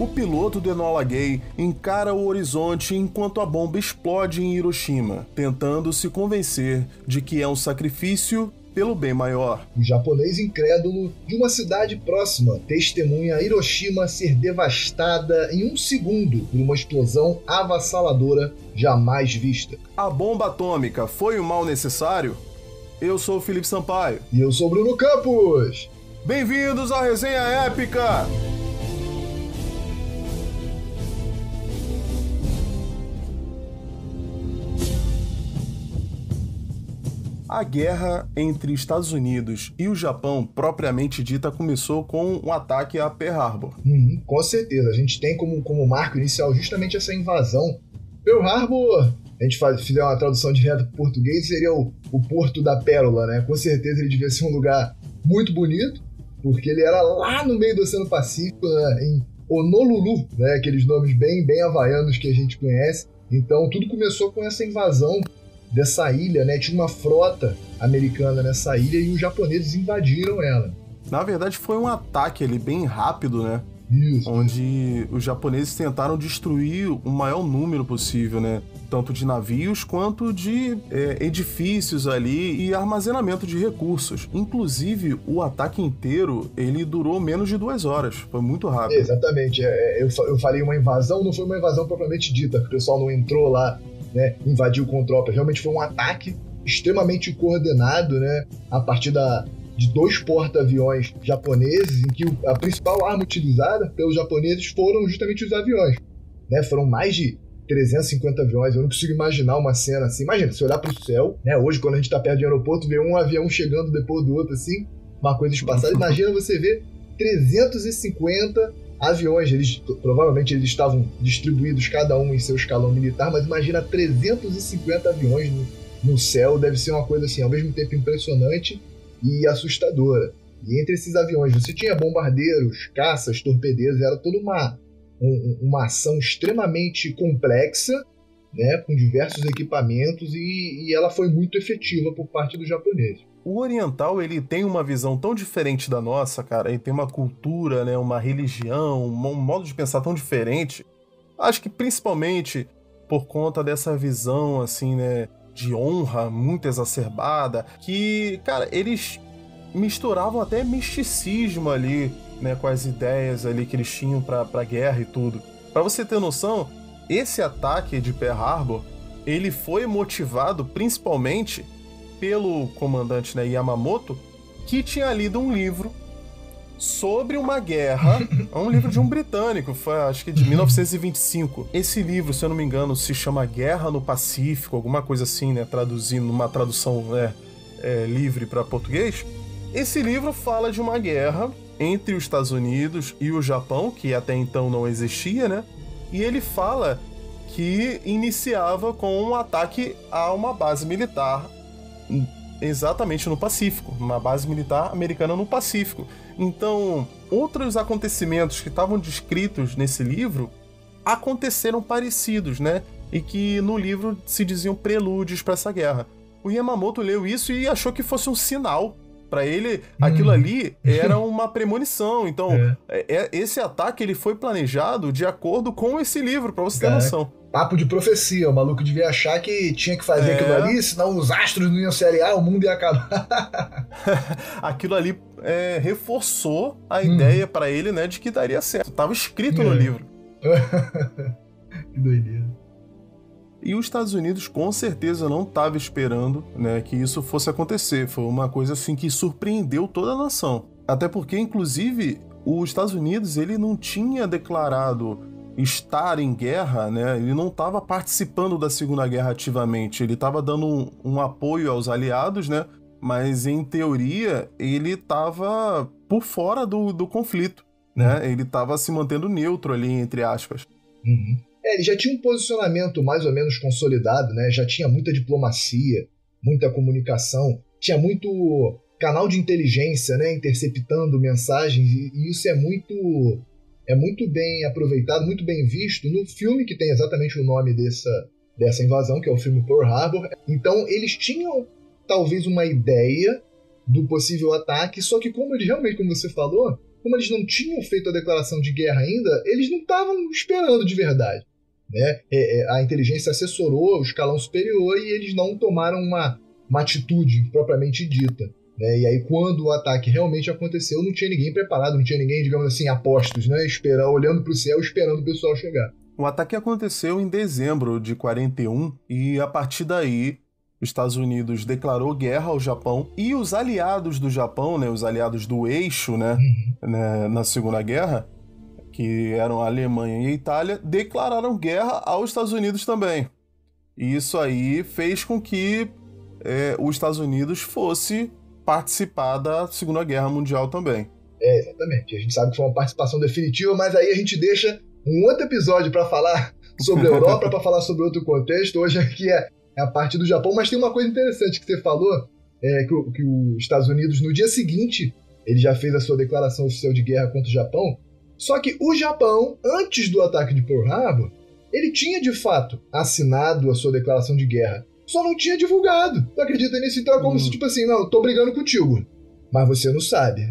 O piloto do Enola Gay encara o horizonte enquanto a bomba explode em Hiroshima, tentando se convencer de que é um sacrifício pelo bem maior. O japonês incrédulo de uma cidade próxima testemunha Hiroshima ser devastada em um segundo por uma explosão avassaladora jamais vista. A bomba atômica foi o mal necessário? Eu sou o Felipe Sampaio. E eu sou o Bruno Campos. Bem-vindos à Resenha Épica! A guerra entre Estados Unidos e o Japão, propriamente dita, começou com um ataque a Pearl Harbor. Com certeza. A gente tem como marco inicial justamente essa invasão. Pearl Harbor, a gente fizer uma tradução direta para o português, seria o Porto da Pérola, né? Com certeza ele devia ser um lugar muito bonito, porque ele era lá no meio do Oceano Pacífico, né? Em Honolulu, né? Aqueles nomes bem havaianos que a gente conhece. Então tudo começou com essa invasão dessa ilha, né? Tinha uma frota americana nessa ilha e os japoneses invadiram ela. Na verdade, foi um ataque ali bem rápido, né? Isso. Onde os japoneses tentaram destruir o maior número possível, né? Tanto de navios quanto de edifícios ali e armazenamento de recursos. Inclusive, o ataque inteiro, ele durou menos de 2 horas. Foi muito rápido. Exatamente. Eu falei uma invasão, não foi uma invasão propriamente dita, porque o pessoal não entrou lá, né, invadiu com tropas. Realmente foi um ataque extremamente coordenado, né, a partir de 2 porta-aviões japoneses, em que a principal arma utilizada pelos japoneses foram justamente os aviões, né, foram mais de 350 aviões. Eu não consigo imaginar uma cena assim. Imagina, se olhar para o céu, né, hoje quando a gente está perto de aeroporto, ver um avião chegando depois do outro, assim, uma coisa espaçada. Imagina você ver 350 aviões. Provavelmente eles estavam distribuídos cada um em seu escalão militar, mas imagina 350 aviões no céu. Deve ser uma coisa assim, ao mesmo tempo impressionante e assustadora. E entre esses aviões você tinha bombardeiros, caças, torpedeiros. Era toda uma ação extremamente complexa, né, com diversos equipamentos, e ela foi muito efetiva por parte dos japoneses. O oriental, ele tem uma visão tão diferente da nossa, cara. Ele tem uma cultura, né, uma religião, um modo de pensar tão diferente. Acho que principalmente por conta dessa visão, assim, né, de honra muito exacerbada, que, cara, eles misturavam até misticismo ali, né, com as ideias ali que eles tinham pra guerra e tudo. Pra você ter noção, esse ataque de Pearl Harbor, ele foi motivado principalmente pelo comandante, né, Yamamoto, que tinha lido um livro sobre uma guerra, um livro de um britânico, foi, acho que de 1925. Esse livro, se eu não me engano, se chama Guerra no Pacífico, alguma coisa assim, né, traduzindo numa tradução livre para português. Esse livro fala de uma guerra entre os Estados Unidos e o Japão, que até então não existia, né? E ele fala que iniciava com um ataque a uma base militar exatamente no Pacífico, uma base militar americana no Pacífico. Então, outros acontecimentos que estavam descritos nesse livro aconteceram parecidos, né? E que no livro se diziam prelúdios para essa guerra. O Yamamoto leu isso e achou que fosse um sinal. Para ele, aquilo ali era uma premonição. Então, esse ataque ele foi planejado de acordo com esse livro, para você ter noção. Papo de profecia, o maluco devia achar que tinha que fazer aquilo ali, senão os astros não iam se aliar, o mundo ia acabar. Aquilo ali reforçou a ideia para ele, né, de que daria certo. Tava escrito no livro. Que doideira. E os Estados Unidos com certeza não estava esperando, né, que isso fosse acontecer. Foi uma coisa assim que surpreendeu toda a nação. Até porque, inclusive, os Estados Unidos ele não tinha declarado estar em guerra, né? Ele não estava participando da Segunda Guerra ativamente. Ele estava dando um apoio aos aliados, né? Mas, em teoria, ele estava por fora do conflito, né? Ele estava se mantendo neutro ali, entre aspas. Ele já tinha um posicionamento mais ou menos consolidado, né? Já tinha muita diplomacia, muita comunicação, tinha muito canal de inteligência, né? Interceptando mensagens, e isso é muito bem aproveitado, muito bem visto no filme que tem exatamente o nome dessa invasão, que é o filme Pearl Harbor. Então eles tinham talvez uma ideia do possível ataque, só que como você falou, como eles não tinham feito a declaração de guerra ainda, eles não estavam esperando de verdade, né? A inteligência assessorou o escalão superior e eles não tomaram uma atitude propriamente dita, né? E aí, quando o ataque realmente aconteceu, não tinha ninguém preparado, não tinha ninguém, digamos assim, a postos, né? Olhando para o céu, esperando o pessoal chegar. O ataque aconteceu em dezembro de 41 e, a partir daí, os Estados Unidos declarou guerra ao Japão e os aliados do Japão, né, os aliados do eixo, né, na Segunda Guerra, que eram a Alemanha e a Itália, declararam guerra aos Estados Unidos também. E isso aí fez com que os Estados Unidos fosse participar da Segunda Guerra Mundial também. Exatamente. A gente sabe que foi uma participação definitiva, mas aí a gente deixa um outro episódio para falar sobre a Europa, para falar sobre outro contexto. Hoje aqui é a parte do Japão, mas tem uma coisa interessante que você falou, que os Estados Unidos, no dia seguinte, ele já fez a sua declaração oficial de guerra contra o Japão, só que o Japão, antes do ataque de Pearl Harbor, ele tinha, de fato, assinado a sua declaração de guerra, só não tinha divulgado. Tu acredita nisso? Então é como se, tipo assim, não, eu tô brigando contigo, mas você não sabe.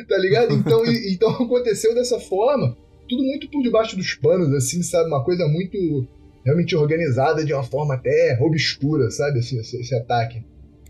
Tá ligado? Então aconteceu dessa forma, tudo muito por debaixo dos panos, assim, sabe? Uma coisa muito realmente organizada de uma forma até obscura, sabe? Esse ataque.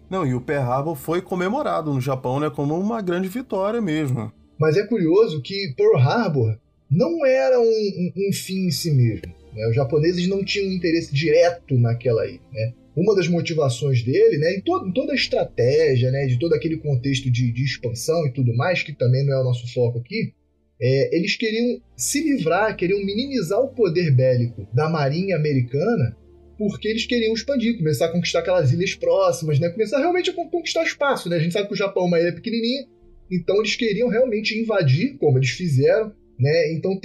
Não, e o Pearl Harbor foi comemorado no Japão, né? Como uma grande vitória mesmo. Mas é curioso que Pearl Harbor não era um fim em si mesmo, né? Os japoneses não tinham interesse direto naquela ilha, né? Uma das motivações dele, né, em toda a estratégia, né, de todo aquele contexto de expansão e tudo mais, que também não é o nosso foco aqui, eles queriam se livrar, queriam minimizar o poder bélico da marinha americana, porque eles queriam expandir, começar a conquistar aquelas ilhas próximas, né, começar realmente a conquistar espaço, né? A gente sabe que o Japão é uma ilha pequenininha, então eles queriam realmente invadir, como eles fizeram, né? Então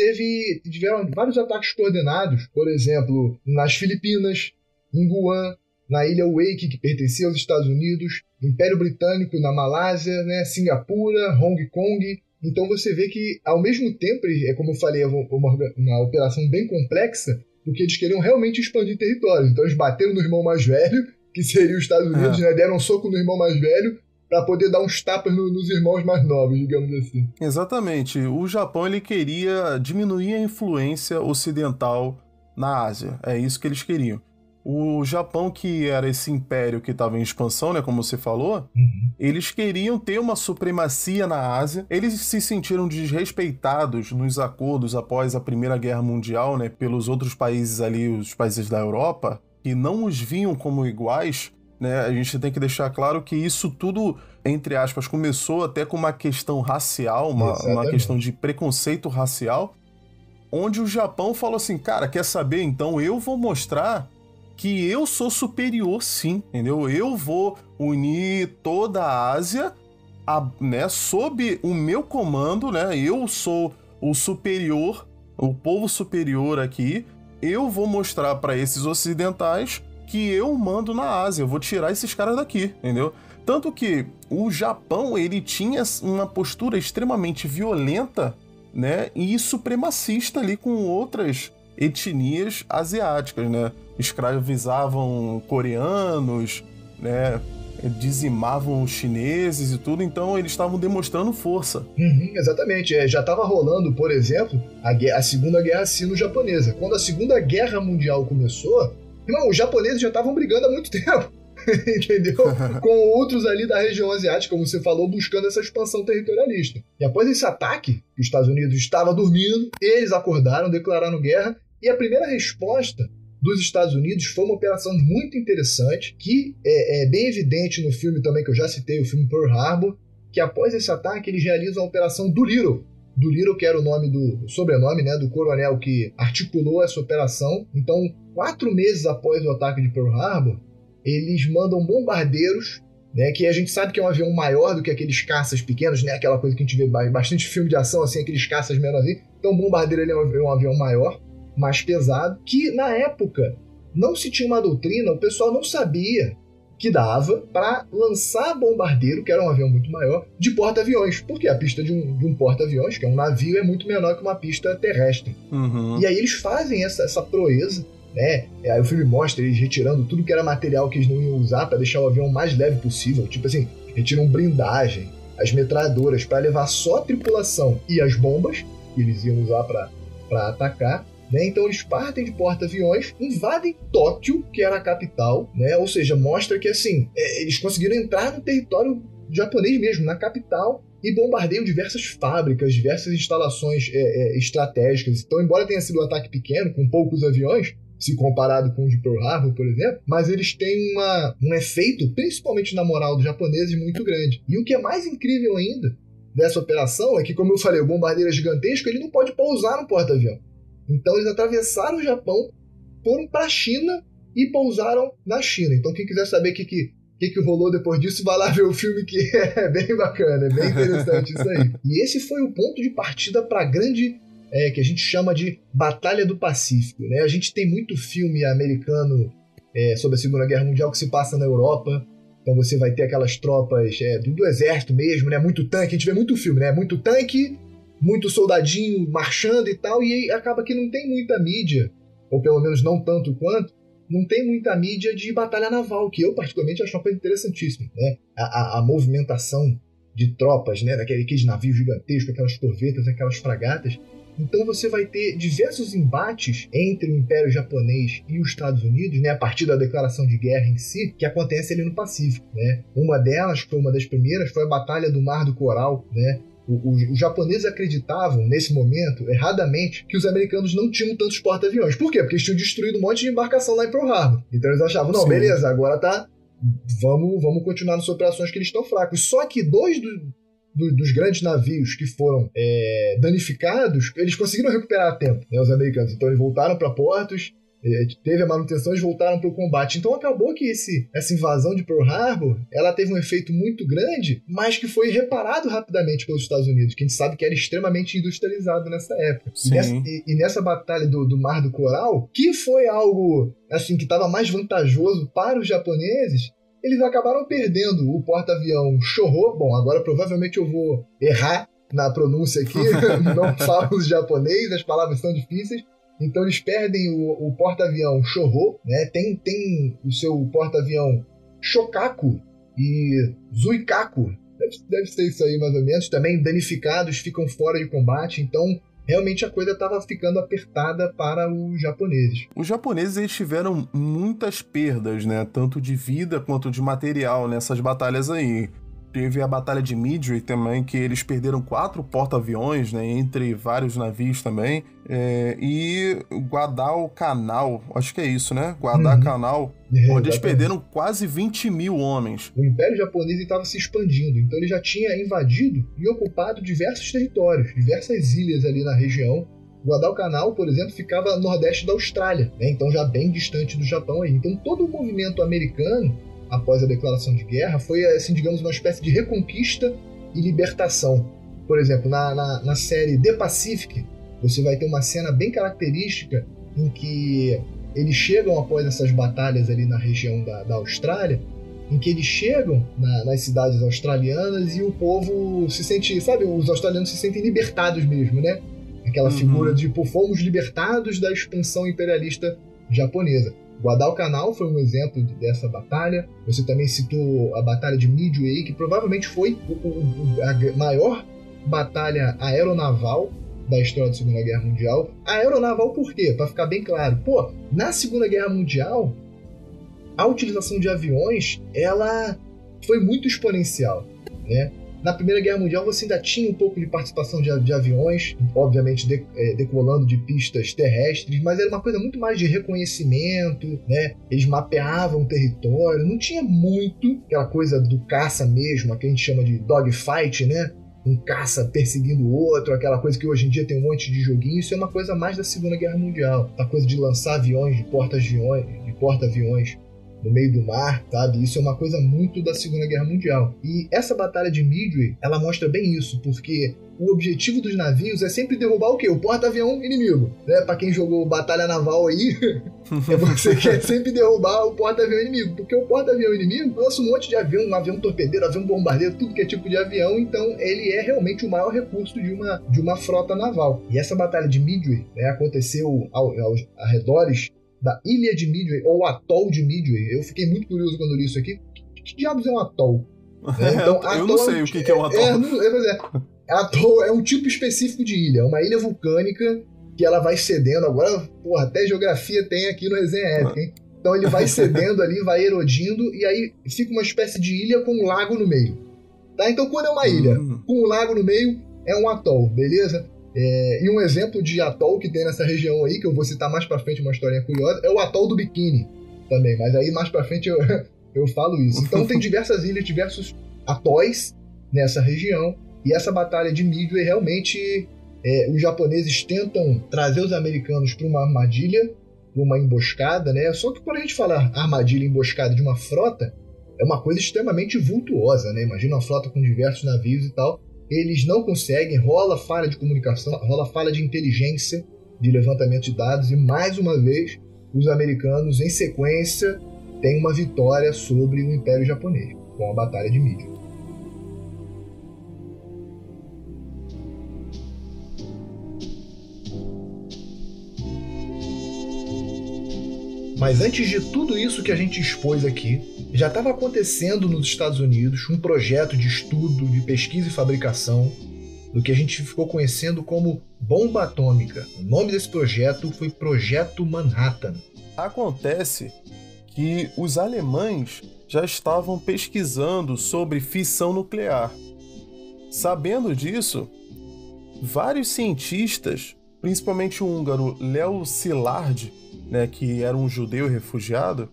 tiveram vários ataques coordenados, por exemplo, nas Filipinas, em Guam, na ilha Wake, que pertencia aos Estados Unidos, Império Britânico na Malásia, né, Singapura, Hong Kong. Então você vê que, ao mesmo tempo, como eu falei, uma operação bem complexa, porque eles queriam realmente expandir territórios. Então eles bateram no irmão mais velho, que seria os Estados Unidos, né, deram um soco no irmão mais velho para poder dar uns tapas nos irmãos mais novos, digamos assim. Exatamente. O Japão ele queria diminuir a influência ocidental na Ásia. É isso que eles queriam. O Japão, que era esse império que estava em expansão, né, como você falou, eles queriam ter uma supremacia na Ásia. Eles se sentiram desrespeitados nos acordos após a Primeira Guerra Mundial, né, pelos outros países ali, os países da Europa, que não os viam como iguais, né? A gente tem que deixar claro que isso tudo, entre aspas, começou até com uma questão racial, uma questão de preconceito racial, onde o Japão falou assim, cara, quer saber? Então eu vou mostrar que eu sou superior sim, entendeu? Eu vou unir toda a Ásia, né, sob o meu comando, né? Eu sou o superior, o povo superior aqui. Eu vou mostrar para esses ocidentais que eu mando na Ásia, eu vou tirar esses caras daqui, entendeu? Tanto que o Japão, ele tinha uma postura extremamente violenta, né, e supremacista ali com outras etnias asiáticas, né? Escravizavam coreanos, né? Dizimavam os chineses e tudo, então eles estavam demonstrando força. Exatamente, já estava rolando, por exemplo, a Segunda Guerra Sino-Japonesa. Quando a Segunda Guerra Mundial começou, irmão, os japoneses já estavam brigando há muito tempo, entendeu? Com outros ali da região asiática, como você falou, buscando essa expansão territorialista. E após esse ataque, que os Estados Unidos estavam dormindo, eles acordaram, declararam guerra, e a primeira resposta dos Estados Unidos foi uma operação muito interessante, que é bem evidente no filme também, que eu já citei, o filme Pearl Harbor, que após esse ataque eles realizam a operação Doolittle. Doolittle, que era o sobrenome, né, do coronel que articulou essa operação. Então, 4 meses após o ataque de Pearl Harbor, eles mandam bombardeiros, né, que a gente sabe que é um avião maior do que aqueles caças pequenos, né, aquela coisa que a gente vê bastante filme de ação, assim, aqueles caças menorzinhos. Então, o bombardeiro ele é um avião maior, mais pesado, que na época não se tinha uma doutrina, o pessoal não sabia que dava para lançar bombardeiro, que era um avião muito maior, de porta-aviões, porque a pista de um porta-aviões, que é um navio, é muito menor que uma pista terrestre. E aí eles fazem essa proeza, né? Aí o filme mostra eles retirando tudo que era material que eles não iam usar para deixar o avião o mais leve possível, tipo assim, retiram blindagem, as metralhadoras para levar só a tripulação e as bombas que eles iam usar para atacar. Né? Então eles partem de porta-aviões, invadem Tóquio, que era a capital, né? Ou seja, mostra que assim, eles conseguiram entrar no território japonês mesmo, na capital, e bombardeiam diversas fábricas, diversas instalações estratégicas. Então, embora tenha sido um ataque pequeno, com poucos aviões, se comparado com o de Pearl Harbor, por exemplo, mas eles têm um efeito, principalmente na moral dos japoneses, muito grande. E o que é mais incrível ainda dessa operação é que, como eu falei, o bombardeiro é gigantesco, ele não pode pousar no porta-avião. Então eles atravessaram o Japão, foram para a China e pousaram na China. Então quem quiser saber o que rolou depois disso, vai lá ver o filme, que é bem bacana, é bem interessante isso aí. E esse foi o ponto de partida para a grande, que a gente chama de Batalha do Pacífico. Né? A gente tem muito filme americano sobre a Segunda Guerra Mundial que se passa na Europa. Então você vai ter aquelas tropas do exército mesmo, né? Muito tanque, a gente vê muito filme, né? Muito tanque, muito soldadinho marchando e tal, e aí acaba que não tem muita mídia, ou pelo menos não tanto quanto, não tem muita mídia de batalha naval, que eu particularmente acho uma coisa interessantíssima, né? A movimentação de tropas, né? Daqueles navios gigantescos, aquelas corvetas, aquelas fragatas. Então você vai ter diversos embates entre o Império Japonês e os Estados Unidos, né, a partir da declaração de guerra em si, que acontece ali no Pacífico. Né? Uma delas, foi uma das primeiras, foi a Batalha do Mar do Coral. Né? Os japoneses acreditavam, nesse momento, erradamente, que os americanos não tinham tantos porta-aviões. Por quê? Porque eles tinham destruído um monte de embarcação lá em Pearl Harbor. Então eles achavam, não, beleza, agora tá... Vamos continuar nas operações que eles estão fracos. Só que dois dos grandes navios que foram danificados, eles conseguiram recuperar a tempo, né, os americanos. Então eles voltaram para portos, teve a manutenção e voltaram para o combate. Então acabou que essa invasão de Pearl Harbor, ela teve um efeito muito grande, mas que foi reparado rapidamente pelos Estados Unidos, que a gente sabe que era extremamente industrializado nessa época. E nessa batalha do Mar do Coral, que foi algo assim que estava mais vantajoso para os japoneses, eles acabaram perdendo o porta-avião Chorro. Bom, agora provavelmente eu vou errar na pronúncia aqui, não falo japonês, as palavras são difíceis. Então eles perdem o porta-avião Chorro, né? Tem o seu porta-avião Shokaku e Zuikaku, deve ser isso aí mais ou menos, também danificados, ficam fora de combate. Então realmente a coisa estava ficando apertada para os japoneses. Os japoneses, eles tiveram muitas perdas, né? Tanto de vida quanto de material nessas batalhas aí. Teve a Batalha de Midway também, que eles perderam 4 porta-aviões, né? Entre vários navios também. E Guadalcanal, acho que é isso, né? Guadalcanal, onde eles perderam quase 20 mil homens. O Império Japonês estava se expandindo, então ele já tinha invadido e ocupado diversos territórios, diversas ilhas ali na região. Guadalcanal, por exemplo, ficava no nordeste da Austrália, né? Então já bem distante do Japão aí. Então todo o movimento americano, após a declaração de guerra, foi, assim, digamos, uma espécie de reconquista e libertação. Por exemplo, na série The Pacific, você vai ter uma cena bem característica em que eles chegam após essas batalhas ali na região da Austrália, em que eles chegam nas cidades australianas e o povo se sente, sabe, os australianos se sentem libertados mesmo, né? Aquela figura de, pô, fomos libertados da expansão imperialista japonesa. Guadalcanal foi um exemplo dessa batalha. Você também citou a Batalha de Midway, que provavelmente foi a maior batalha aeronaval da história da Segunda Guerra Mundial. Aeronaval por quê? Para ficar bem claro. Pô, na Segunda Guerra Mundial, a utilização de aviões, ela foi muito exponencial, né? Na Primeira Guerra Mundial você ainda tinha um pouco de participação de aviões, obviamente decolando de pistas terrestres, mas era uma coisa muito mais de reconhecimento, né? Eles mapeavam o território, não tinha muito aquela coisa do caça mesmo, a que a gente chama de dogfight, né? Um caça perseguindo o outro, aquela coisa que hoje em dia tem um monte de joguinho. Isso é uma coisa mais da Segunda Guerra Mundial, a coisa de lançar aviões, de porta-aviões no meio do mar, sabe? Isso é uma coisa muito da Segunda Guerra Mundial. E essa batalha de Midway, ela mostra bem isso, porque o objetivo dos navios é sempre derrubar o quê? O porta-avião inimigo, né? Pra quem jogou batalha naval aí, você quer sempre derrubar o porta-avião inimigo, porque o porta-avião inimigo lança um monte de avião, um avião torpedeiro, avião bombardeiro, tudo que é tipo de avião, então ele é realmente o maior recurso de uma frota naval. E essa batalha de Midway, né, aconteceu aos arredores da ilha de Midway, ou atol de Midway. Eu fiquei muito curioso quando li isso aqui. Que diabos é um atol? Né? Então, Eu não sei o que é um atol. Atol é um tipo específico de ilha. É uma ilha vulcânica que ela vai cedendo. Agora, porra, até geografia tem aqui no Resenha Épica, hein? Então ele vai cedendo ali, vai erodindo, e aí fica uma espécie de ilha com um lago no meio. Tá? Então, quando é uma ilha com um lago no meio, é um atol, beleza? E um exemplo de atol que tem nessa região aí, que eu vou citar mais pra frente, uma historinha curiosa, é o atol do Bikini também, mas aí mais pra frente eu falo isso. Então tem diversas ilhas, diversos atóis nessa região, e essa batalha de Midway realmente os japoneses tentam trazer os americanos para uma armadilha, para uma emboscada, né? Só que quando a gente fala armadilha, emboscada de uma frota, é uma coisa extremamente vultuosa, né? Imagina uma frota com diversos navios e tal. Eles não conseguem, rola falha de comunicação, rola falha de inteligência, de levantamento de dados, e mais uma vez os americanos, em sequência, têm uma vitória sobre o Império Japonês, com a Batalha de Midway. Mas antes de tudo isso que a gente expôs aqui, já estava acontecendo nos Estados Unidos um projeto de estudo, de pesquisa e fabricação do que a gente ficou conhecendo como bomba atômica. O nome desse projeto foi Projeto Manhattan. Acontece que os alemães já estavam pesquisando sobre fissão nuclear. Sabendo disso, vários cientistas, principalmente o húngaro Leo Szilard, né, que era um judeu refugiado,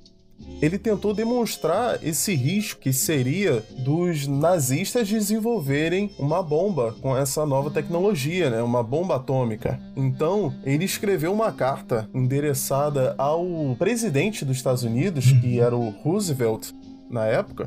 ele tentou demonstrar esse risco que seria dos nazistas desenvolverem uma bomba com essa nova tecnologia, né, uma bomba atômica. Então, ele escreveu uma carta endereçada ao presidente dos Estados Unidos, que era o Roosevelt na época,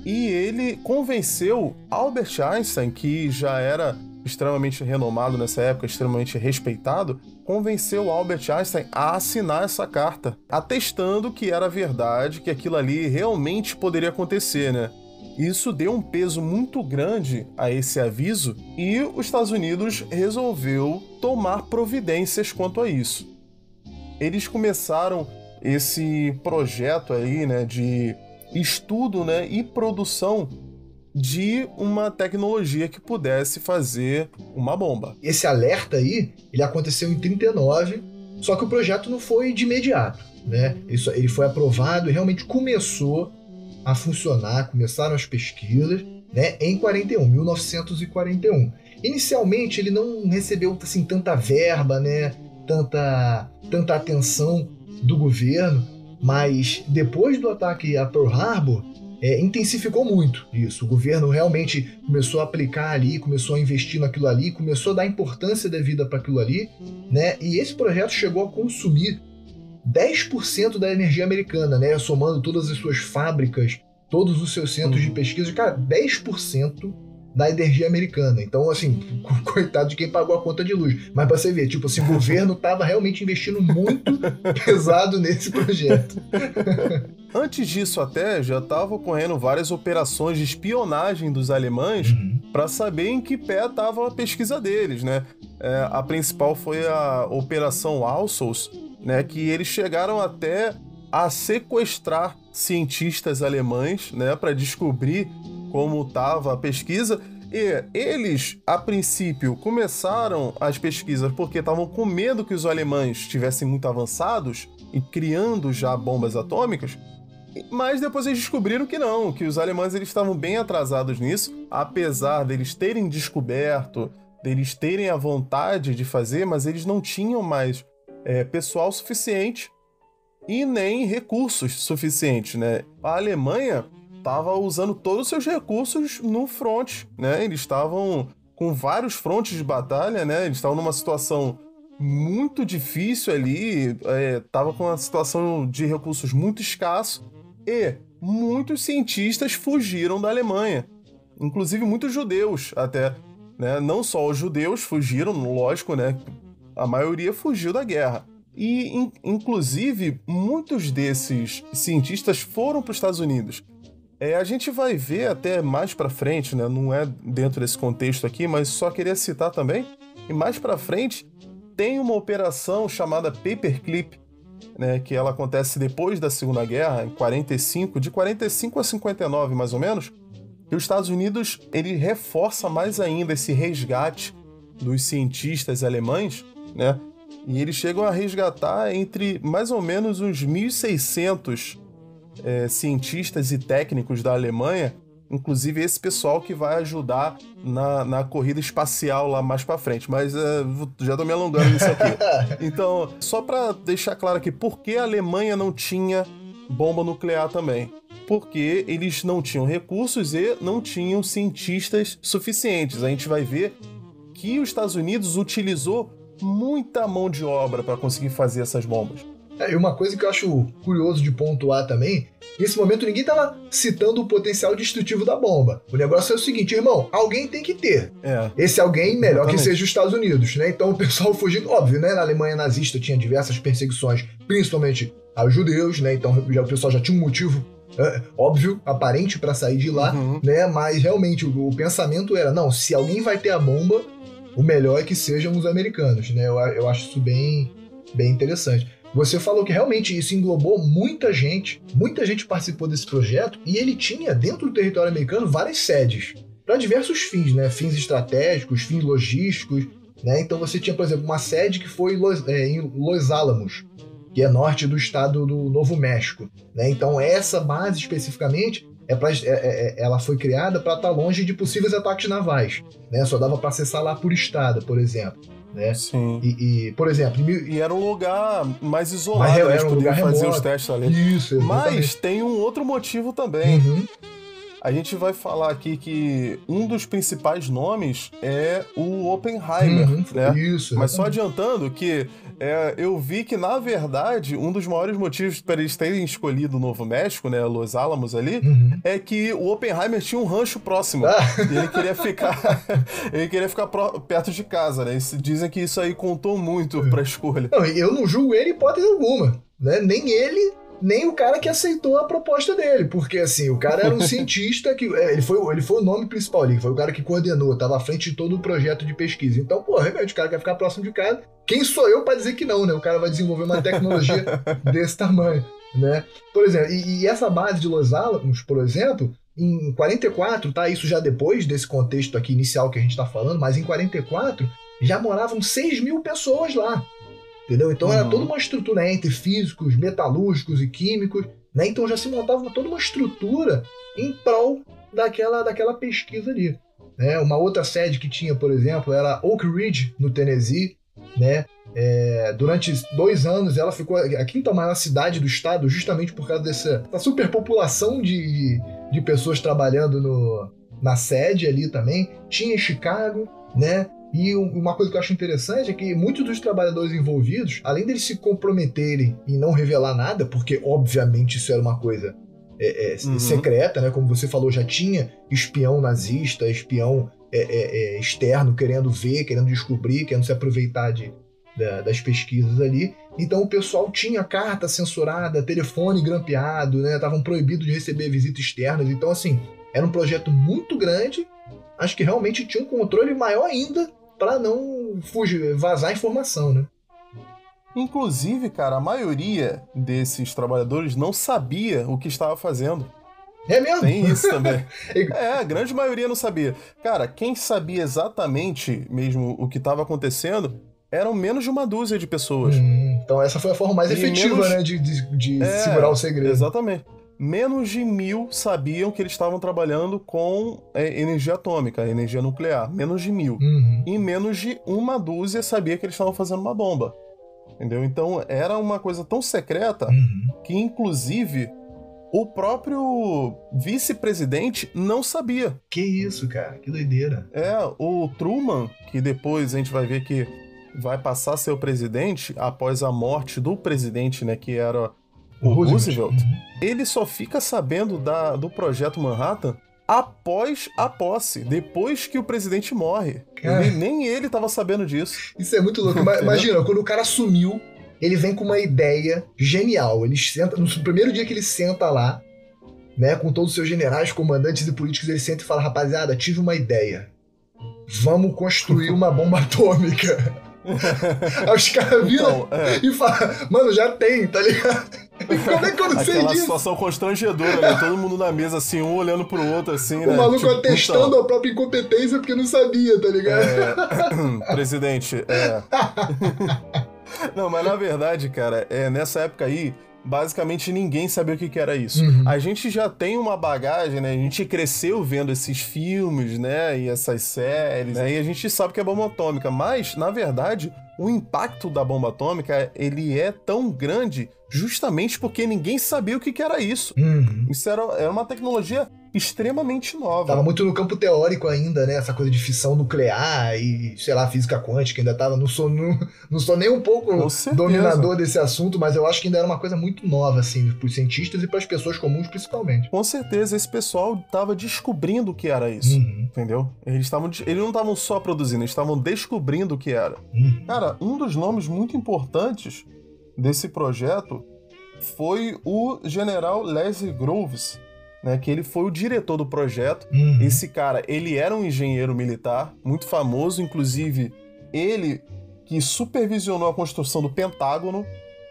e ele convenceu Albert Einstein, que já era extremamente renomado nessa época, extremamente respeitado, convenceu Albert Einstein a assinar essa carta, atestando que era verdade, que aquilo ali realmente poderia acontecer, né? Isso deu um peso muito grande a esse aviso e os Estados Unidos resolveu tomar providências quanto a isso. Eles começaram esse projeto aí, né, de estudo, né, e produção de uma tecnologia que pudesse fazer uma bomba. Esse alerta aí, ele aconteceu em 39, só que o projeto não foi de imediato, né? Ele foi aprovado e realmente começou a funcionar, começaram as pesquisas, né, em 1941. Inicialmente ele não recebeu assim tanta verba, né, tanta atenção do governo, mas depois do ataque a Pearl Harbor, intensificou muito isso. O governo realmente começou a aplicar ali, começou a investir naquilo ali, começou a dar importância devida para aquilo ali, né? E esse projeto chegou a consumir 10% da energia americana, né? Somando todas as suas fábricas, todos os seus centros de pesquisa, cara, 10% da energia americana. Então, assim, coitado de quem pagou a conta de luz. Mas pra você ver, tipo assim, o governo tava realmente investindo muito pesado nesse projeto. Antes disso até, já estavam ocorrendo várias operações de espionagem dos alemães para saber em que pé estava a pesquisa deles, né? A principal foi a Operação Alsos, né? Que eles chegaram até a sequestrar cientistas alemães, né? Para descobrir como estava a pesquisa. E eles, a princípio, começaram as pesquisas porque estavam com medo que os alemães estivessem muito avançados e criando já bombas atômicas, mas depois eles descobriram que não, que os alemães eles estavam bem atrasados nisso, apesar deles terem descoberto, deles terem a vontade de fazer, mas eles não tinham mais pessoal suficiente e nem recursos suficientes, né? A Alemanha estava usando todos os seus recursos no front, né? Eles estavam com vários frontes de batalha, né? Eles estavam numa situação muito difícil ali, estava com uma situação de recursos muito escasso e muitos cientistas fugiram da Alemanha, inclusive muitos judeus até, né? Não só os judeus fugiram, lógico, né? A maioria fugiu da guerra. E, inclusive, muitos desses cientistas foram para os Estados Unidos. A gente vai ver até mais pra frente, né? Não é dentro desse contexto aqui, mas só queria citar também. E mais pra frente, tem uma operação chamada Paperclip, né, que ela acontece depois da Segunda Guerra, em 45, de 45 a 59 mais ou menos, que os Estados Unidos ele reforça mais ainda esse resgate dos cientistas alemães, né? E eles chegam a resgatar entre mais ou menos uns 1.600 cientistas e técnicos da Alemanha, inclusive esse pessoal que vai ajudar na corrida espacial lá mais pra frente. Mas já tô me alongando nisso aqui. Então, só pra deixar claro aqui, por que a Alemanha não tinha bomba nuclear também? Porque eles não tinham recursos e não tinham cientistas suficientes. A gente vai ver que os Estados Unidos utilizou muita mão de obra para conseguir fazer essas bombas. E uma coisa que eu acho curioso de pontuar também, nesse momento ninguém tava citando o potencial destrutivo da bomba. O negócio é o seguinte, irmão, alguém tem que ter. Esse alguém, melhor que seja os Estados Unidos, né? Então o pessoal fugindo, óbvio, né? Na Alemanha nazista tinha diversas perseguições, principalmente aos judeus, né? Então o pessoal já tinha um motivo óbvio, aparente para sair de lá, né? Mas realmente o pensamento era, não, se alguém vai ter a bomba, o melhor é que sejam os americanos, né? Eu acho isso bem interessante. Você falou que realmente isso englobou muita gente participou desse projeto e ele tinha, dentro do território americano, várias sedes para diversos fins, né? Fins estratégicos, fins logísticos, né? Então você tinha, por exemplo, uma sede que foi em Los Alamos, que é norte do estado do Novo México, né? Então essa base especificamente ela foi criada para estar longe de possíveis ataques navais, né? Só dava para acessar lá por estrada, por exemplo. Né? Sim. Por exemplo... E era um lugar mais isolado, eles podiam fazer os testes ali. Isso, exatamente. Mas tem um outro motivo também. A gente vai falar aqui que um dos principais nomes é o Oppenheimer, né? Isso, mas só adiantando que eu vi que, na verdade, um dos maiores motivos para eles terem escolhido o Novo México, né, Los Alamos ali, é que o Oppenheimer tinha um rancho próximo. E ele queria ficar perto de casa, né? E dizem que isso aí contou muito para a escolha. Não, eu não julgo ele em hipótese alguma, né? Nem ele, nem o cara que aceitou a proposta dele, porque assim, o cara era um cientista que ele foi o nome principal ali, foi o cara que coordenou, estava à frente de todo o projeto de pesquisa. Então, pô, realmente o cara quer ficar próximo de casa. Quem sou eu para dizer que não, né? O cara vai desenvolver uma tecnologia desse tamanho, né? Por exemplo, e essa base de Los Alamos, por exemplo, em 44, tá? Isso já depois desse contexto aqui inicial que a gente tá falando, mas em 44 já moravam 6.000 pessoas lá. Entendeu? Então era toda uma estrutura entre físicos, metalúrgicos e químicos, né? Então já se montava toda uma estrutura em prol daquela pesquisa ali, né? Uma outra sede que tinha, por exemplo, era Oak Ridge, no Tennessee, né? Durante 2 anos ela ficou a quinta maior cidade do estado, justamente por causa dessa superpopulação de pessoas trabalhando na sede ali também. Tinha Chicago, né? E uma coisa que eu acho interessante é que muitos dos trabalhadores envolvidos, além deles se comprometerem e não revelar nada, porque obviamente isso era uma coisa secreta, né? Como você falou, já tinha espião nazista, espião externo querendo ver, querendo descobrir, querendo se aproveitar das pesquisas ali. Então o pessoal tinha carta censurada, telefone grampeado, né? Estavam proibidos de receber visitas externas. Então, assim, era um projeto muito grande. Acho que realmente tinha um controle maior ainda para não vazar informação, né? Inclusive, cara, a maioria desses trabalhadores não sabia o que estava fazendo. É mesmo? Tem isso também. A grande maioria não sabia. Cara, quem sabia exatamente mesmo o que estava acontecendo eram menos de uma dúzia de pessoas. Então essa foi a forma mais efetiva, né, de segurar o segredo. Exatamente. Menos de 1.000 sabiam que eles estavam trabalhando com energia atômica, energia nuclear. Menos de 1.000. E menos de uma dúzia sabia que eles estavam fazendo uma bomba. Entendeu? Então era uma coisa tão secreta que, inclusive, o próprio vice-presidente não sabia. Que isso, cara? Que doideira. O Truman, que depois a gente vai ver que vai passar a ser o presidente após a morte do presidente, né, que era o Roosevelt. Ele só fica sabendo do projeto Manhattan após a posse, depois que o presidente morre. Nem ele estava sabendo disso. Isso é muito louco. Imagina, quando o cara sumiu, ele vem com uma ideia genial. Ele senta, no primeiro dia que ele senta lá, né, com todos os seus generais, comandantes e políticos, ele senta e fala: rapaziada, tive uma ideia. Vamos construir uma bomba atômica. Aí os caras viram e falam, mano, já tem, tá ligado? E como é que eu não sei disso? Aquela situação constrangedora, né? Todo mundo na mesa, assim, um olhando pro outro, assim, né? O maluco atestando a própria incompetência porque não sabia, tá ligado? Presidente, Não, mas na verdade, cara, nessa época aí, basicamente ninguém sabia o que era isso. A gente já tem uma bagagem, né? A gente cresceu vendo esses filmes, né? E essas séries, né? E a gente sabe que é bomba atômica. Mas, na verdade, o impacto da bomba atômica, ele é tão grande justamente porque ninguém sabia o que era isso. Isso era uma tecnologia extremamente nova. Tava muito no campo teórico ainda, né? Essa coisa de fissão nuclear e, sei lá, física quântica ainda tava. Não sou nem um pouco dominador desse assunto, mas eu acho que ainda era uma coisa muito nova, assim, pros cientistas e pras pessoas comuns, principalmente. Com certeza, esse pessoal tava descobrindo o que era isso, entendeu? Eles não estavam só produzindo, eles estavam descobrindo o que era. Cara, um dos nomes muito importantes desse projeto foi o general Leslie Groves, né, que ele foi o diretor do projeto. Esse cara, ele era um engenheiro militar muito famoso, inclusive ele que supervisionou a construção do Pentágono,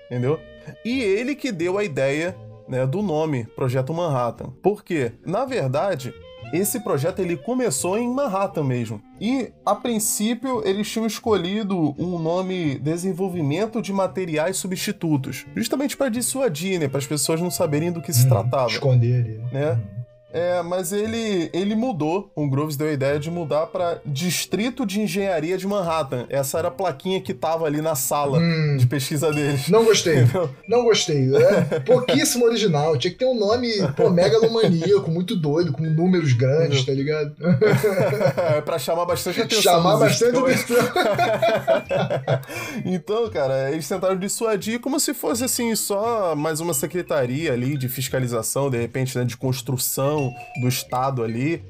entendeu? E ele que deu a ideia, né, do nome Projeto Manhattan. Por quê? Na verdade, esse projeto ele começou em Manhattan mesmo. E, a princípio, eles tinham escolhido um nome Desenvolvimento de Materiais Substitutos. Justamente para dissuadir, né? Para as pessoas não saberem do que se tratava. Esconder, né? Mas ele mudou, o Groves deu a ideia de mudar para Distrito de Engenharia de Manhattan. Essa era a plaquinha que tava ali na sala de pesquisa deles. Não gostei, não gostei. Pouquíssimo original, tinha que ter um nome, megalomaníaco, muito doido, com números grandes, tá ligado? Pra chamar bastante atenção. Chamar bastante atenção. Então, cara, eles tentaram dissuadir como se fosse, assim, só mais uma secretaria ali de fiscalização, de repente, né, de construção do estado ali.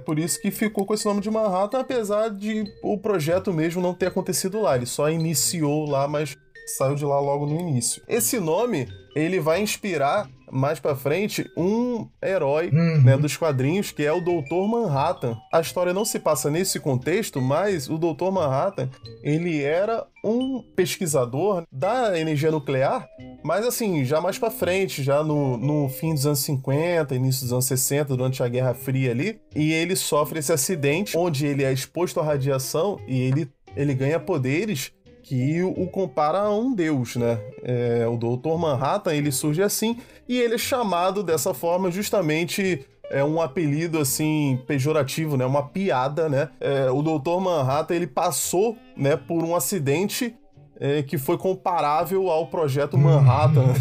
Por isso que ficou com esse nome de Manhattan, apesar de o projeto mesmo não ter acontecido lá. Ele só iniciou lá, mas saiu de lá logo no início. Esse nome, ele vai inspirar mais pra frente um herói, né, dos quadrinhos, que é o Dr. Manhattan. A história não se passa nesse contexto, mas o Dr. Manhattan, ele era um pesquisador da energia nuclear, mas assim, já mais pra frente, já no fim dos anos 50, início dos anos 60, durante a Guerra Fria ali, e ele sofre esse acidente, onde ele é exposto à radiação e ele ganha poderes que o compara a um deus, né? O Dr. Manhattan, ele surge assim, e ele é chamado dessa forma justamente, um apelido, assim, pejorativo, né? Uma piada, né? O Dr. Manhattan, ele passou, né, por um acidente que foi comparável ao Projeto Manhattan.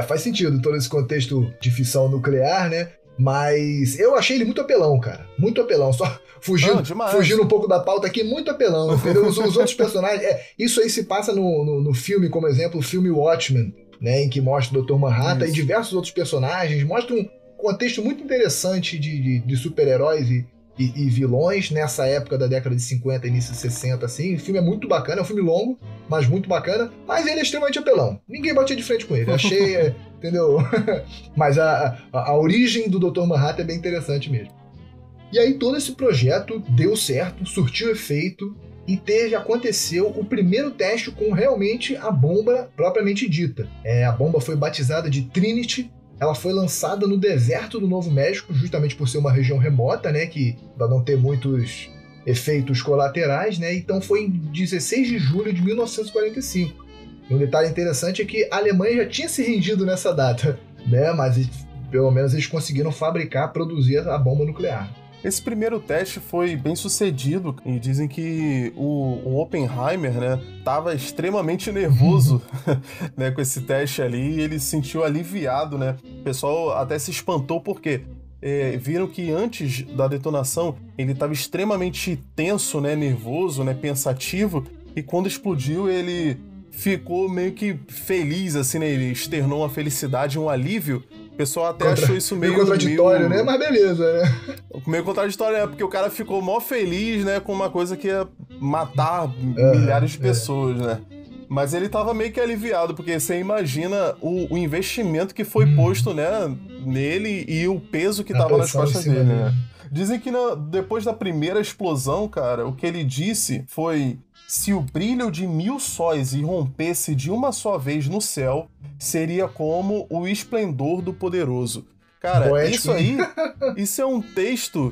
Faz sentido todo esse contexto de fissão nuclear, né? Mas eu achei ele muito apelão, cara. Muito apelão. Só fugindo um pouco da pauta aqui, muito apelão. Entendeu? Os outros personagens... isso aí se passa no filme, como exemplo, o filme Watchmen, né? Em que mostra o Dr. Manhattan e diversos outros personagens. Mostra um contexto muito interessante de super-heróis e vilões nessa época da década de 50, início de 60, assim. O filme é muito bacana, é um filme longo, mas muito bacana. Mas ele é extremamente apelão. Ninguém batia de frente com ele. Achei... entendeu? Mas a origem do Dr. Manhattan é bem interessante mesmo. E aí todo esse projeto deu certo, surtiu efeito e aconteceu o primeiro teste com realmente a bomba propriamente dita. A bomba foi batizada de Trinity. Ela foi lançada no deserto do Novo México, justamente por ser uma região remota, né, que para não ter muitos efeitos colaterais, né? Então foi em 16 de julho de 1945. E um detalhe interessante é que a Alemanha já tinha se rendido nessa data, né? Mas pelo menos eles conseguiram produzir a bomba nuclear. Esse primeiro teste foi bem sucedido e dizem que o Oppenheimer, né, estava extremamente nervoso né, com esse teste ali, e ele se sentiu aliviado, né? O pessoal até se espantou porque viram que antes da detonação ele estava extremamente tenso, né, nervoso, né, pensativo, e quando explodiu ele ficou meio que feliz, assim, né? Ele externou uma felicidade, um alívio. O pessoal até achou isso meio contraditório, né? Mas beleza, né? Meio contraditório, né? Porque o cara ficou mó feliz, né? Com uma coisa que ia matar milhares de pessoas, né? Mas ele tava meio que aliviado, porque você imagina o investimento que foi posto, né, nele e o peso que tava nas costas dele, né? Dizem que depois da primeira explosão, cara, o que ele disse foi: se o brilho de 1000 sóis irrompesse de uma só vez no céu, seria como o esplendor do poderoso. Cara, Poético, isso é um texto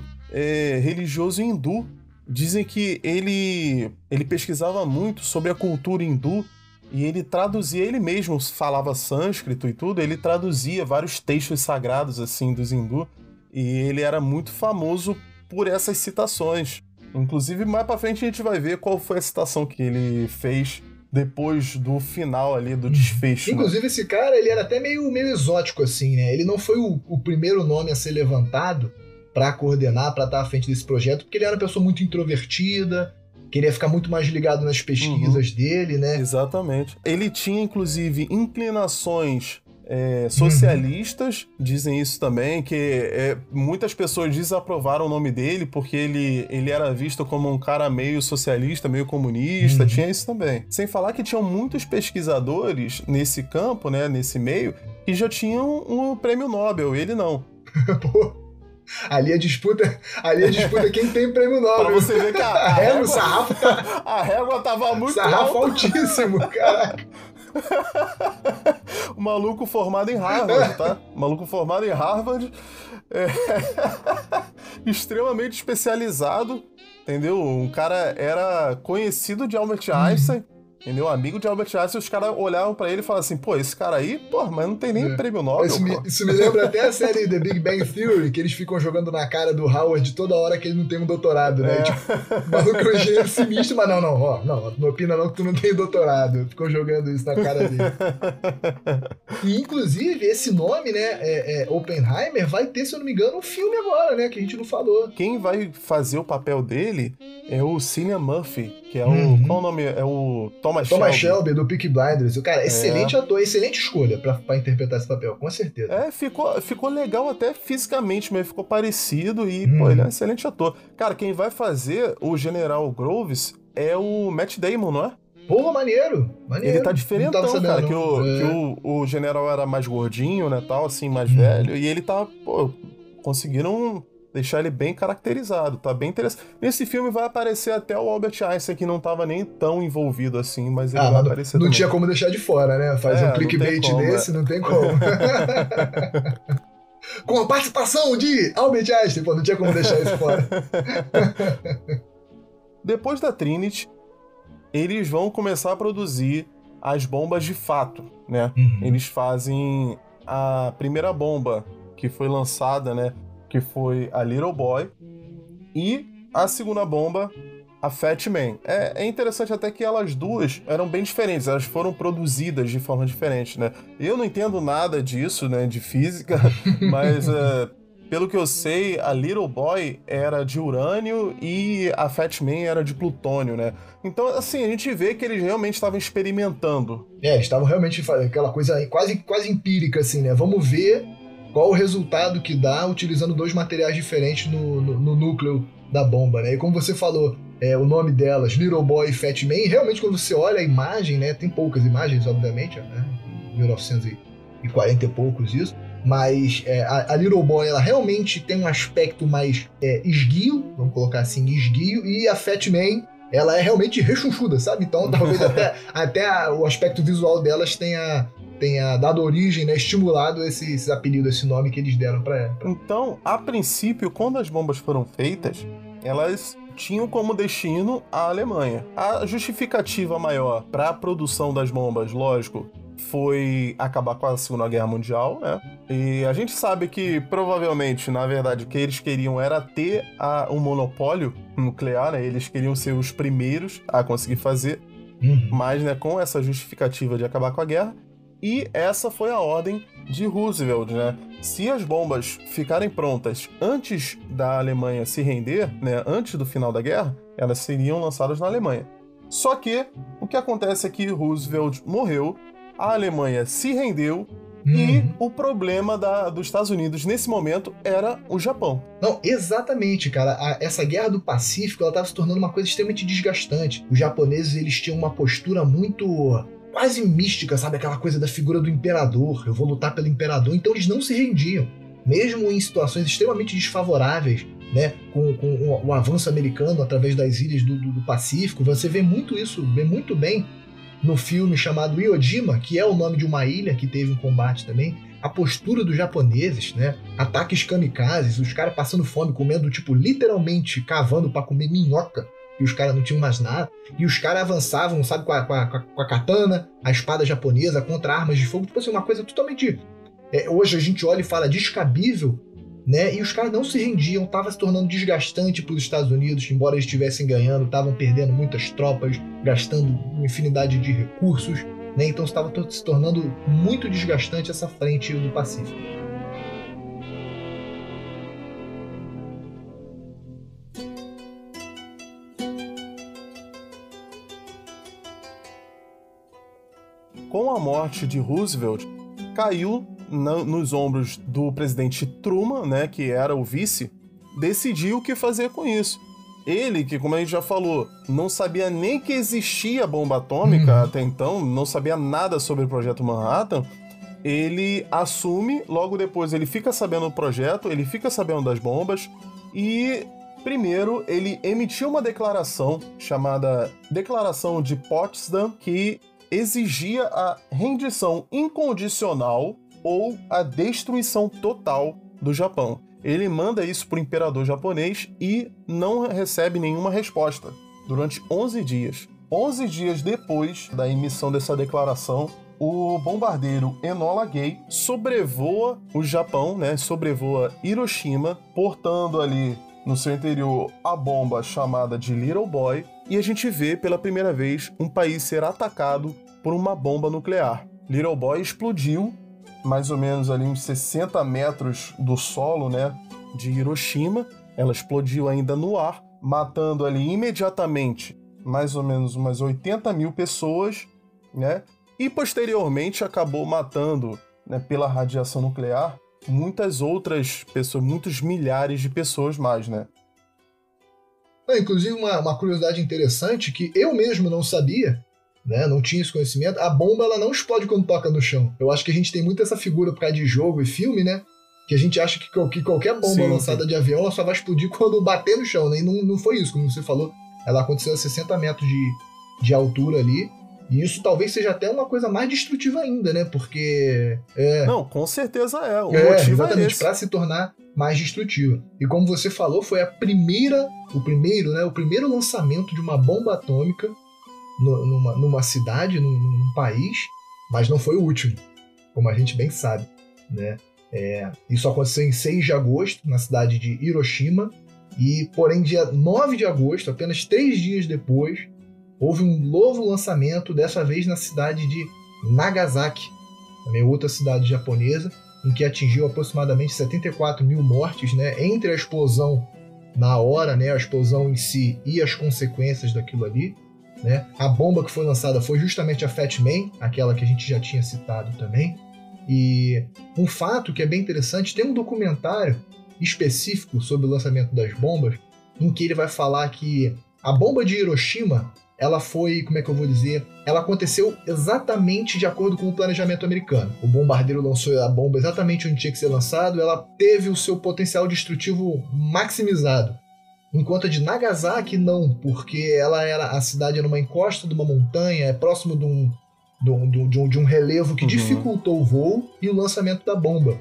religioso hindu. Dizem que ele pesquisava muito sobre a cultura hindu e ele traduzia, ele mesmo falava sânscrito e tudo, ele traduzia vários textos sagrados assim dos hindu e ele era muito famoso por essas citações. Inclusive, mais pra frente a gente vai ver qual foi a citação que ele fez depois do final ali, do desfecho. Inclusive, né? esse cara, ele era até meio exótico, assim, né? Ele não foi o primeiro nome a ser levantado para coordenar, para estar à frente desse projeto, porque ele era uma pessoa muito introvertida, queria ficar muito mais ligado nas pesquisas dele, né? Exatamente. Ele tinha, inclusive, inclinações socialistas, dizem isso também, que muitas pessoas desaprovaram o nome dele porque ele era visto como um cara meio socialista, meio comunista, tinha isso também. Sem falar que tinham muitos pesquisadores nesse campo, né, nesse meio, que já tinham um prêmio Nobel, ele não. Pô, ali a disputa quem tem prêmio Nobel. Pra você ver que a régua, o sarrafo a régua tava muito sarrafo alta. altíssimo, caraca. O maluco formado em Harvard, tá? O maluco formado em Harvard, extremamente especializado, entendeu? Um cara era conhecido de Albert Einstein, entendeu? Amigo de Albert Einstein, os caras olhavam pra ele e falavam assim, pô, esse cara aí, pô, mas não tem nem prêmio Nobel, isso me lembra até a série The Big Bang Theory, que eles ficam jogando na cara do Howard toda hora que ele não tem um doutorado, né? Tipo, o maluco é um engenheiro sinistro, mas não opina não que tu não tem doutorado. Ficam jogando isso na cara dele. E, inclusive, esse nome, né, Oppenheimer, vai ter, se eu não me engano, um filme agora, né, que a gente não falou. Quem vai fazer o papel dele é o Cillian Murphy, que é o... Qual o nome? É o Thomas Shelby, do Peaky Blinders. O cara, excelente ator, excelente escolha pra interpretar esse papel, com certeza. Ficou legal até fisicamente, mas ficou parecido e, pô, ele é um excelente ator. Cara, quem vai fazer o General Groves é o Matt Damon, não é? Porra, maneiro. Ele tá diferentão, cara, que o general era mais gordinho, né, tal, assim, mais velho, e ele tá, pô, conseguiram deixar ele bem caracterizado, tá bem interessante. Nesse filme vai aparecer até o Albert Einstein, que não tava nem tão envolvido assim, mas ele vai aparecer também. Não tinha como deixar de fora, né? Faz um clickbait desse, não tem como. Com a participação de Albert Einstein, pô, não tinha como deixar isso fora. Depois da Trinity, eles vão começar a produzir as bombas de fato, né? Eles fazem a primeira bomba que foi lançada, né? Que foi a Little Boy, e a segunda bomba, a Fat Man. É interessante até que elas duas eram bem diferentes, elas foram produzidas de forma diferente, né? Eu não entendo nada disso, né, de física, mas pelo que eu sei, a Little Boy era de urânio e a Fat Man era de plutônio, né? Então, assim, a gente vê que eles realmente estavam experimentando. Eles estavam realmente aquela coisa quase empírica, assim, né? Vamos ver qual o resultado que dá utilizando dois materiais diferentes no núcleo da bomba, né? E como você falou, o nome delas, Little Boy e Fat Man, realmente quando você olha a imagem, né? Tem poucas imagens, obviamente, né? 1940 e poucos isso, mas a Little Boy, ela realmente tem um aspecto mais esguio, vamos colocar assim, esguio, e a Fat Man, ela é realmente rechonchuda, sabe? Então talvez até o aspecto visual delas tenha dado origem, né, estimulado esse apelido, esse nome que eles deram pra ela. Então, a princípio, quando as bombas foram feitas, elas tinham como destino a Alemanha. A justificativa maior para a produção das bombas, lógico, foi acabar com a Segunda Guerra Mundial, né? E a gente sabe que, provavelmente, na verdade, o que eles queriam era ter um monopólio nuclear, né? Eles queriam ser os primeiros a conseguir fazer, mas, né, com essa justificativa de acabar com a guerra. E essa foi a ordem de Roosevelt, né? Se as bombas ficarem prontas antes da Alemanha se render, né, antes do final da guerra, elas seriam lançadas na Alemanha. Só que o que acontece é que Roosevelt morreu, a Alemanha se rendeu e o problema dos Estados Unidos nesse momento era o Japão. Não, exatamente, cara. Essa guerra do Pacífico, ela estava se tornando uma coisa extremamente desgastante. Os japoneses, eles tinham uma postura muito quase mística, sabe? Aquela coisa da figura do imperador. Eu vou lutar pelo imperador. Então eles não se rendiam. Mesmo em situações extremamente desfavoráveis né, com o avanço americano através das ilhas do Pacífico. Você vê muito isso, vê muito bem no filme chamado Iwo Jima, que é o nome de uma ilha que teve um combate também. A postura dos japoneses, né? Ataques kamikazes, os caras passando fome, comendo, tipo, literalmente cavando para comer minhoca, e os caras não tinham mais nada. E os caras avançavam, sabe, com a katana, a espada japonesa, contra armas de fogo. Tipo assim, uma coisa totalmente... hoje a gente olha e fala descabível, né? E os caras não se rendiam, tava se tornando desgastante para os Estados Unidos, embora eles estivessem ganhando, estavam perdendo muitas tropas, gastando uma infinidade de recursos, né? Então estava se tornando muito desgastante essa frente do Pacífico. Com a morte de Roosevelt, caiu nos ombros do presidente Truman, né, que era o vice, decidiu o que fazer com isso. Ele, que como a gente já falou, não sabia nem que existia bomba atômica até então, não sabia nada sobre o Projeto Manhattan, ele assume, logo depois ele fica sabendo do projeto, ele fica sabendo das bombas, e primeiro ele emitiu uma declaração chamada Declaração de Potsdam, que exigia a rendição incondicional ou a destruição total do Japão. Ele manda isso para o imperador japonês e não recebe nenhuma resposta durante 11 dias. 11 dias depois da emissão dessa declaração, o bombardeiro Enola Gay sobrevoa o Japão, né? Sobrevoa Hiroshima, portando ali no seu interior a bomba chamada de Little Boy, e a gente vê pela primeira vez um país ser atacado por uma bomba nuclear. Little Boy explodiu mais ou menos ali uns 60 metros do solo, né, de Hiroshima. Ela explodiu ainda no ar, matando ali imediatamente mais ou menos umas 80 mil pessoas, né, e posteriormente acabou matando, né, pela radiação nuclear, muitas outras pessoas, muitos milhares de pessoas mais, né. Inclusive, uma curiosidade interessante que eu mesmo não sabia, né, não tinha esse conhecimento, a bomba ela não explode quando toca no chão. Eu acho que a gente tem muito essa figura por causa de jogo e filme, né? Que a gente acha que qualquer bomba lançada de avião ela só vai explodir quando bater no chão, né? E não foi isso, como você falou. Ela aconteceu a 60 metros de altura ali. E isso talvez seja até uma coisa mais destrutiva ainda, né? Porque... Não, com certeza é. O motivo exatamente, é esse. Para se tornar mais destrutiva. E como você falou, foi o primeiro lançamento de uma bomba atômica numa cidade, num país, mas não foi o último, como a gente bem sabe, né? Isso aconteceu em 6 de agosto, na cidade de Hiroshima, e porém dia 9 de agosto, apenas 3 dias depois, houve um novo lançamento, dessa vez na cidade de Nagasaki, também outra cidade japonesa, em que atingiu aproximadamente 74 mil mortes, né? Entre a explosão na hora, né? A explosão em si e as consequências daquilo ali, né? A bomba que foi lançada foi justamente a Fat Man, aquela que a gente já tinha citado também. E um fato que é bem interessante, tem um documentário específico sobre o lançamento das bombas, em que ele vai falar que a bomba de Hiroshima, ela foi, como é que eu vou dizer, ela aconteceu exatamente de acordo com o planejamento americano. O bombardeiro lançou a bomba exatamente onde tinha que ser lançado, ela teve o seu potencial destrutivo maximizado. Enquanto a de Nagasaki não, porque a cidade era uma encosta de uma montanha, é próximo de um relevo que dificultou o voo e o lançamento da bomba.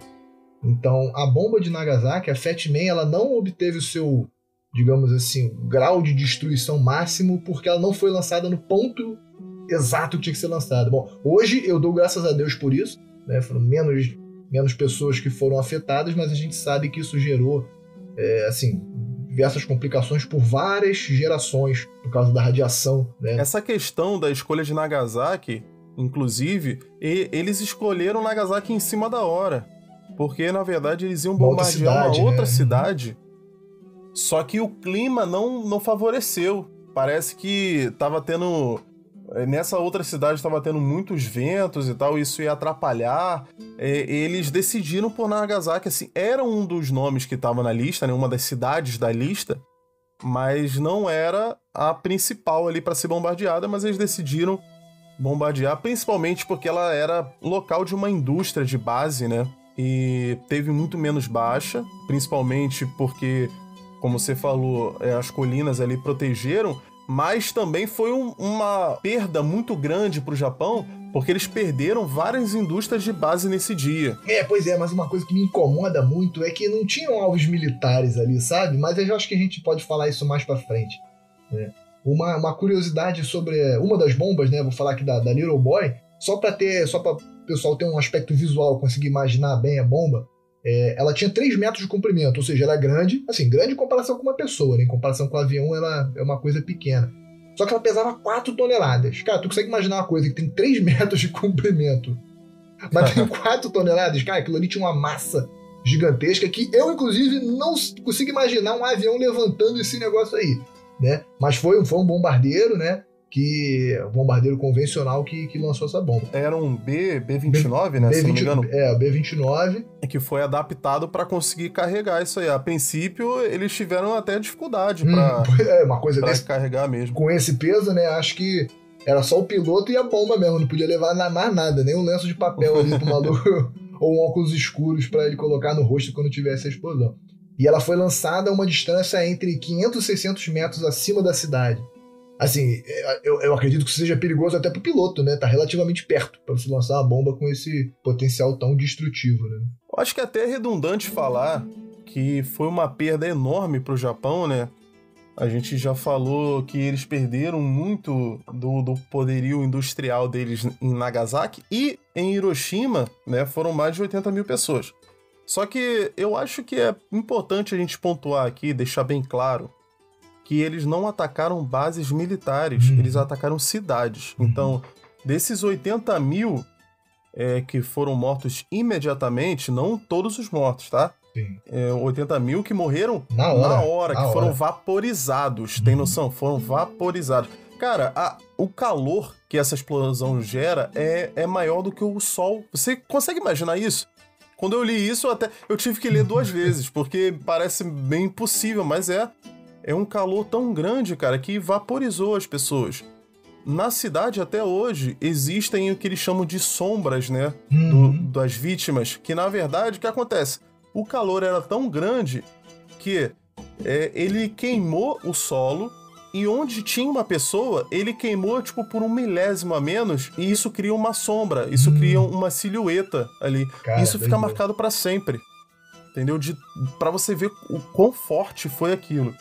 Então, a bomba de Nagasaki, a Fat Man, ela não obteve o seu, digamos assim, grau de destruição máximo, porque ela não foi lançada no ponto exato que tinha que ser lançada. Bom, hoje eu dou graças a Deus por isso, né? Foram menos pessoas que foram afetadas, mas a gente sabe que isso gerou, diversas complicações por várias gerações, por causa da radiação, né? Essa questão da escolha de Nagasaki, inclusive, eles escolheram Nagasaki em cima da hora, porque, na verdade, eles iam bombardear uma outra cidade, só que o clima não favoreceu. Parece que tava tendo... Nessa outra cidade estava tendo muitos ventos e tal, isso ia atrapalhar. Eles decidiram por Nagasaki, assim, era um dos nomes que estava na lista, né, uma das cidades da lista, mas não era a principal ali para ser bombardeada, mas eles decidiram bombardear, principalmente porque ela era local de uma indústria de base, né, e teve muito menos baixa, principalmente porque como você falou, as colinas ali protegeram, mas também foi uma perda muito grande para o Japão, porque eles perderam várias indústrias de base nesse dia. Pois é, mas uma coisa que me incomoda muito é que não tinham alvos militares ali, sabe? Mas eu acho que a gente pode falar isso mais pra frente, né? Uma curiosidade sobre uma das bombas, né? Vou falar aqui da Little Boy, só para o pessoal ter um aspecto visual, conseguir imaginar bem a bomba. Ela tinha 3 metros de comprimento, ou seja, ela é grande, assim, grande em comparação com uma pessoa, né? Em comparação com o avião, ela é uma coisa pequena. Só que ela pesava 4 toneladas. Cara, tu consegue imaginar uma coisa que tem 3 metros de comprimento, mas tem 4 toneladas? Cara, aquilo ali tinha uma massa gigantesca que eu, inclusive, não consigo imaginar um avião levantando esse negócio aí, né? Mas foi um bombardeiro, né? Um bombardeiro convencional que lançou essa bomba. Era um B-29, né? B-20, se não me engano. O B-29. Que foi adaptado para conseguir carregar isso aí. A princípio, eles tiveram até dificuldade para uma coisa carregar mesmo. Com esse peso, né? Acho que era só o piloto e a bomba mesmo. Não podia levar mais nada, nem um lenço de papel ali pro maluco, ou um óculos escuros para ele colocar no rosto quando tivesse a explosão. E ela foi lançada a uma distância entre 500 e 600 metros acima da cidade. Assim, eu acredito que seja perigoso até pro piloto, né? Tá relativamente perto para você lançar uma bomba com esse potencial tão destrutivo, né? Eu acho que é até redundante falar que foi uma perda enorme pro Japão, né? A gente já falou que eles perderam muito do poderio industrial deles em Nagasaki, e em Hiroshima, né, foram mais de 80 mil pessoas. Só que eu acho que é importante a gente pontuar aqui, deixar bem claro, que eles não atacaram bases militares, eles atacaram cidades. Então, desses 80 mil que foram mortos imediatamente, não todos os mortos, tá? 80 mil que morreram na hora, que foram vaporizados. Tem noção? Foram vaporizados. Cara, o calor que essa explosão gera é maior do que o sol. Você consegue imaginar isso? Quando eu li isso, eu tive que ler 2 vezes, porque parece bem impossível, mas é um calor tão grande, cara, que vaporizou as pessoas. Na cidade, até hoje, existem o que eles chamam de sombras, né? Das vítimas, que na verdade, o que acontece? O calor era tão grande que ele queimou o solo, e onde tinha uma pessoa, ele queimou tipo por 1 milésimo a menos, e isso cria uma sombra, isso cria uma silhueta ali. Cara, isso fica marcado para sempre. Entendeu? Pra você ver o quão forte foi aquilo.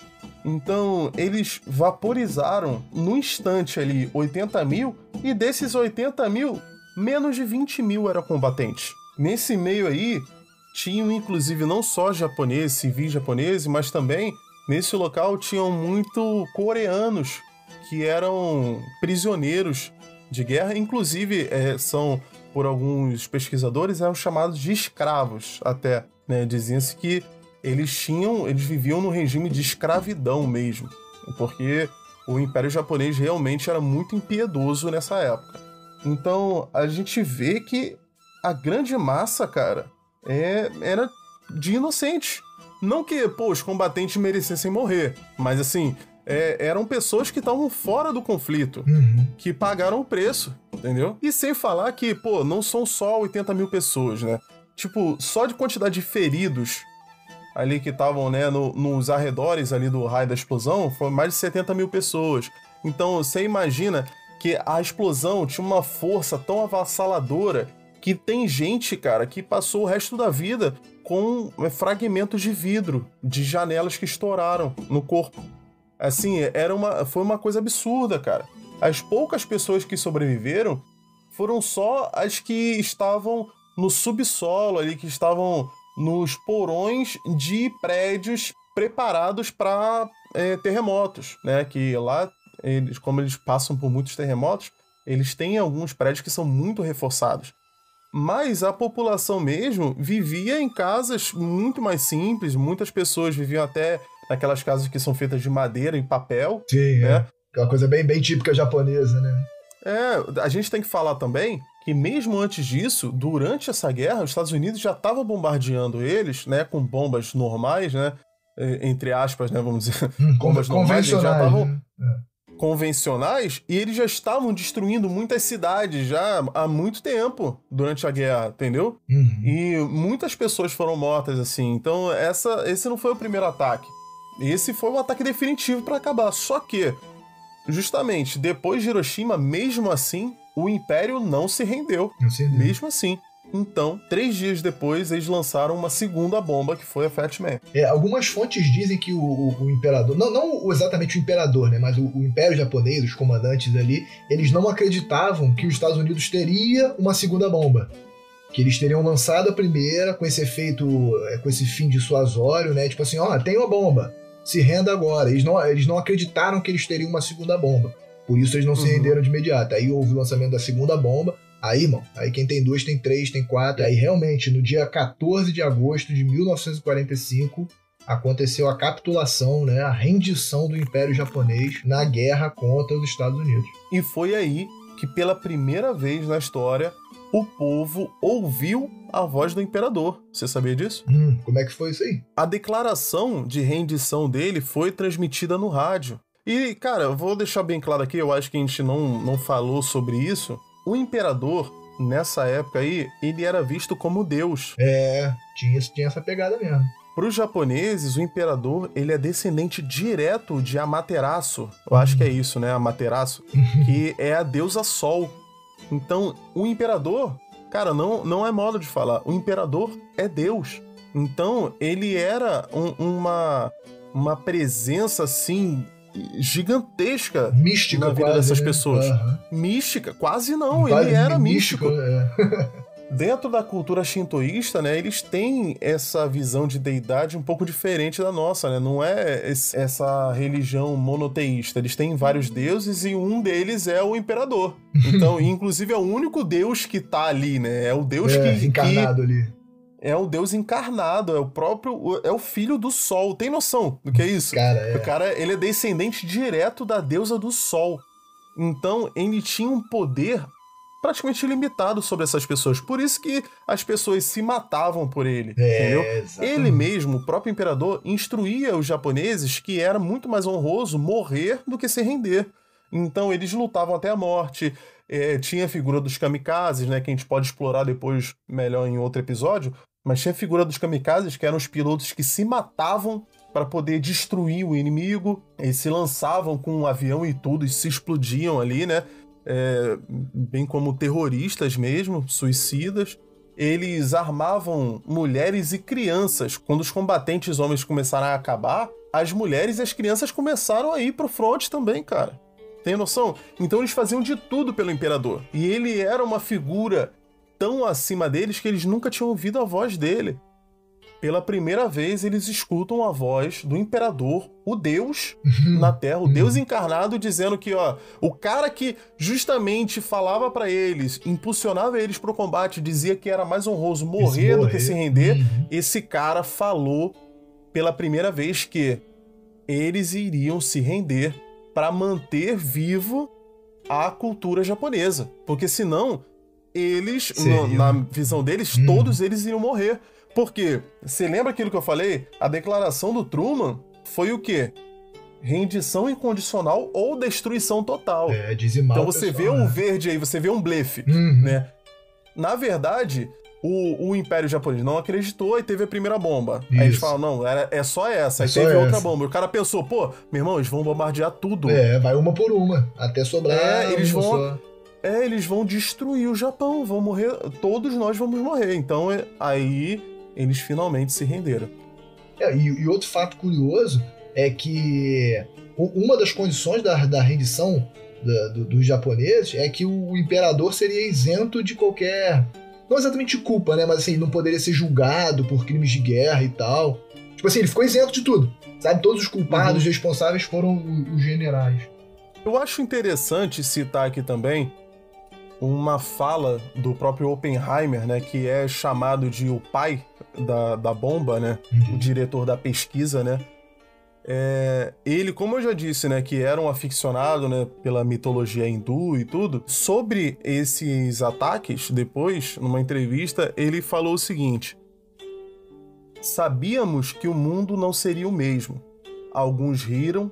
Então, eles vaporizaram no instante ali 80 mil, e desses 80 mil, menos de 20 mil eram combatentes. Nesse meio aí, tinham inclusive não só japoneses, civis japoneses, mas também nesse local tinham muito coreanos que eram prisioneiros de guerra. Inclusive, são, por alguns pesquisadores, eram chamados de escravos até, né? Dizia-se que eles viviam no regime de escravidão mesmo, porque o Império Japonês realmente era muito impiedoso nessa época. Então, a gente vê que a grande massa, cara, era de inocentes. Não que, os combatentes merecessem morrer, mas assim, eram pessoas que estavam fora do conflito, que pagaram o preço, entendeu? E sem falar que, não são só 80 mil pessoas, né? Tipo, só de quantidade de feridos ali que estavam, né, nos arredores ali do raio da explosão, foi mais de 70 mil pessoas. Então, você imagina que a explosão tinha uma força tão avassaladora que tem gente, cara, que passou o resto da vida com fragmentos de vidro, de janelas que estouraram no corpo. Assim, foi uma coisa absurda, cara. As poucas pessoas que sobreviveram foram só as que estavam no subsolo ali, que estavam nos porões de prédios preparados para terremotos, né? Que lá, como eles passam por muitos terremotos, eles têm alguns prédios que são muito reforçados. Mas a população mesmo vivia em casas muito mais simples, muitas pessoas viviam até naquelas casas que são feitas de madeira e papel. Sim, né? Aquela coisa bem, bem típica japonesa, né? A gente tem que falar também que mesmo antes disso, durante essa guerra, os Estados Unidos já estavam bombardeando eles, né, com bombas normais, né, entre aspas, né, vamos dizer, bombas normais, eles já estavam convencionais, e eles já estavam destruindo muitas cidades já há muito tempo durante a guerra, entendeu? E muitas pessoas foram mortas, assim. Então, esse não foi o primeiro ataque. Esse foi o ataque definitivo para acabar. Só que, justamente, depois de Hiroshima, mesmo assim, o Império não se rendeu. Não se rendeu. Mesmo assim. Então, 3 dias depois, eles lançaram uma segunda bomba, que foi a Fat Man. Algumas fontes dizem que o imperador, não exatamente o imperador, né, mas o Império Japonês, os comandantes ali, eles não acreditavam que os Estados Unidos teria uma segunda bomba. Que eles teriam lançado a primeira com esse efeito, com esse fim dissuasório, né? Tipo assim, tem uma bomba, se renda agora. Eles não acreditaram que eles teriam uma segunda bomba. Por isso eles não se renderam de imediato. Aí houve o lançamento da segunda bomba. Aí, irmão, aí quem tem 2 tem 3, tem 4. Aí realmente, no dia 14 de agosto de 1945, aconteceu a capitulação, né? A rendição do Império Japonês na guerra contra os Estados Unidos. E foi aí que, pela primeira vez na história, o povo ouviu a voz do imperador. Você sabia disso? Como é que foi isso aí? A declaração de rendição dele foi transmitida no rádio. E, cara, eu vou deixar bem claro aqui, eu acho que a gente não falou sobre isso. O imperador, nessa época aí, ele era visto como Deus. Tinha essa pegada mesmo. Para os japoneses, o imperador, ele é descendente direto de Amaterasu. Eu acho que é isso, né? Amaterasu. Que é a deusa Sol. Então, o imperador, cara, não é modo de falar. O imperador é Deus. Então, ele era uma presença, assim, gigantesca mística na vida quase, dessas né? pessoas. Mística? Quase não, ele era místico. Dentro da cultura shintoísta, né, eles têm essa visão de deidade um pouco diferente da nossa, né? Não é essa religião monoteísta. Eles têm vários deuses e um deles é o imperador. Então, inclusive, é o único deus que tá ali, né? É o deus encarnado ali. É o Deus encarnado, é o filho do Sol. Tem noção do que é isso? O cara, ele é descendente direto da deusa do Sol. Então, ele tinha um poder praticamente ilimitado sobre essas pessoas. Por isso que as pessoas se matavam por ele, entendeu? Exatamente. Ele mesmo, o próprio imperador, instruía os japoneses que era muito mais honroso morrer do que se render. Então, eles lutavam até a morte. Tinha a figura dos kamikazes, né, que a gente pode explorar depois melhor em outro episódio, mas tinha a figura dos kamikazes, que eram os pilotos que se matavam para poder destruir o inimigo. Eles se lançavam com um avião e tudo, e se explodiam ali, né? Bem como terroristas mesmo, suicidas. Eles armavam mulheres e crianças. Quando os combatentes homens começaram a acabar, as mulheres e as crianças começaram a ir pro front também, cara. Tem noção? Então eles faziam de tudo pelo imperador. E ele era uma figura tão acima deles que eles nunca tinham ouvido a voz dele. Pela primeira vez, eles escutam a voz do imperador, o Deus na Terra, o Deus encarnado, dizendo que, o cara que justamente falava pra eles, impulsionava eles pro combate, dizia que era mais honroso morrer do que se render, esse cara falou pela primeira vez que eles iriam se render para manter vivo a cultura japonesa. Porque senão, eles, na visão deles, todos eles iriam morrer. Porque, você lembra aquilo que eu falei? A declaração do Truman foi o quê? Rendição incondicional ou destruição total. Dizimar então você vê um verde aí, você vê um blefe, né? Na verdade, o Império Japonês não acreditou e teve a primeira bomba. Isso. Aí eles falam, não, é só essa. Aí teve outra bomba. E o cara pensou, meu irmão, eles vão bombardear tudo. Vai uma por uma, até sobrar eles vão destruir o Japão, vão morrer, todos nós vamos morrer. Então, aí eles finalmente se renderam. E outro fato curioso é que uma das condições da rendição dos japoneses é que o imperador seria isento de qualquer... Não exatamente culpa, né? Mas assim, não poderia ser julgado por crimes de guerra e tal. Tipo assim, ele ficou isento de tudo. Sabe? Todos os culpados responsáveis foram os generais. Eu acho interessante citar aqui também uma fala do próprio Oppenheimer, né? Que é chamado de o pai da bomba, né? O diretor da pesquisa, né? Ele, como eu já disse, né, que era um aficionado, né, pela mitologia hindu e tudo, sobre esses ataques, depois, numa entrevista, ele falou o seguinte: sabíamos que o mundo não seria o mesmo. Alguns riram,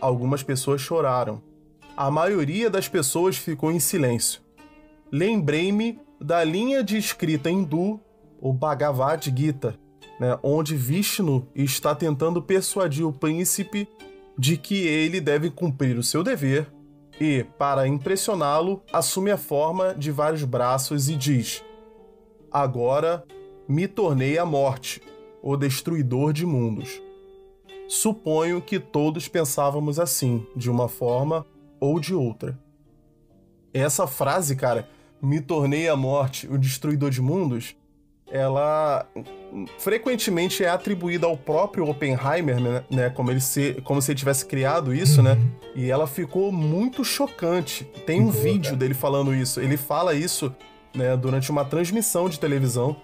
algumas pessoas choraram. A maioria das pessoas ficou em silêncio. Lembrei-me da linha de escrita hindu, o Bhagavad Gita, né, onde Vishnu está tentando persuadir o príncipe de que ele deve cumprir o seu dever e, para impressioná-lo, assume a forma de vários braços e diz: "Agora me tornei a morte, o destruidor de mundos." Suponho que todos pensávamos assim, de uma forma ou de outra. Essa frase, cara, "me tornei a morte, o destruidor de mundos", ela frequentemente é atribuída ao próprio Oppenheimer, né? Como se ele tivesse criado isso, né? E ela ficou muito chocante. Tem um vídeo dele falando isso. Ele fala isso, né, durante uma transmissão de televisão.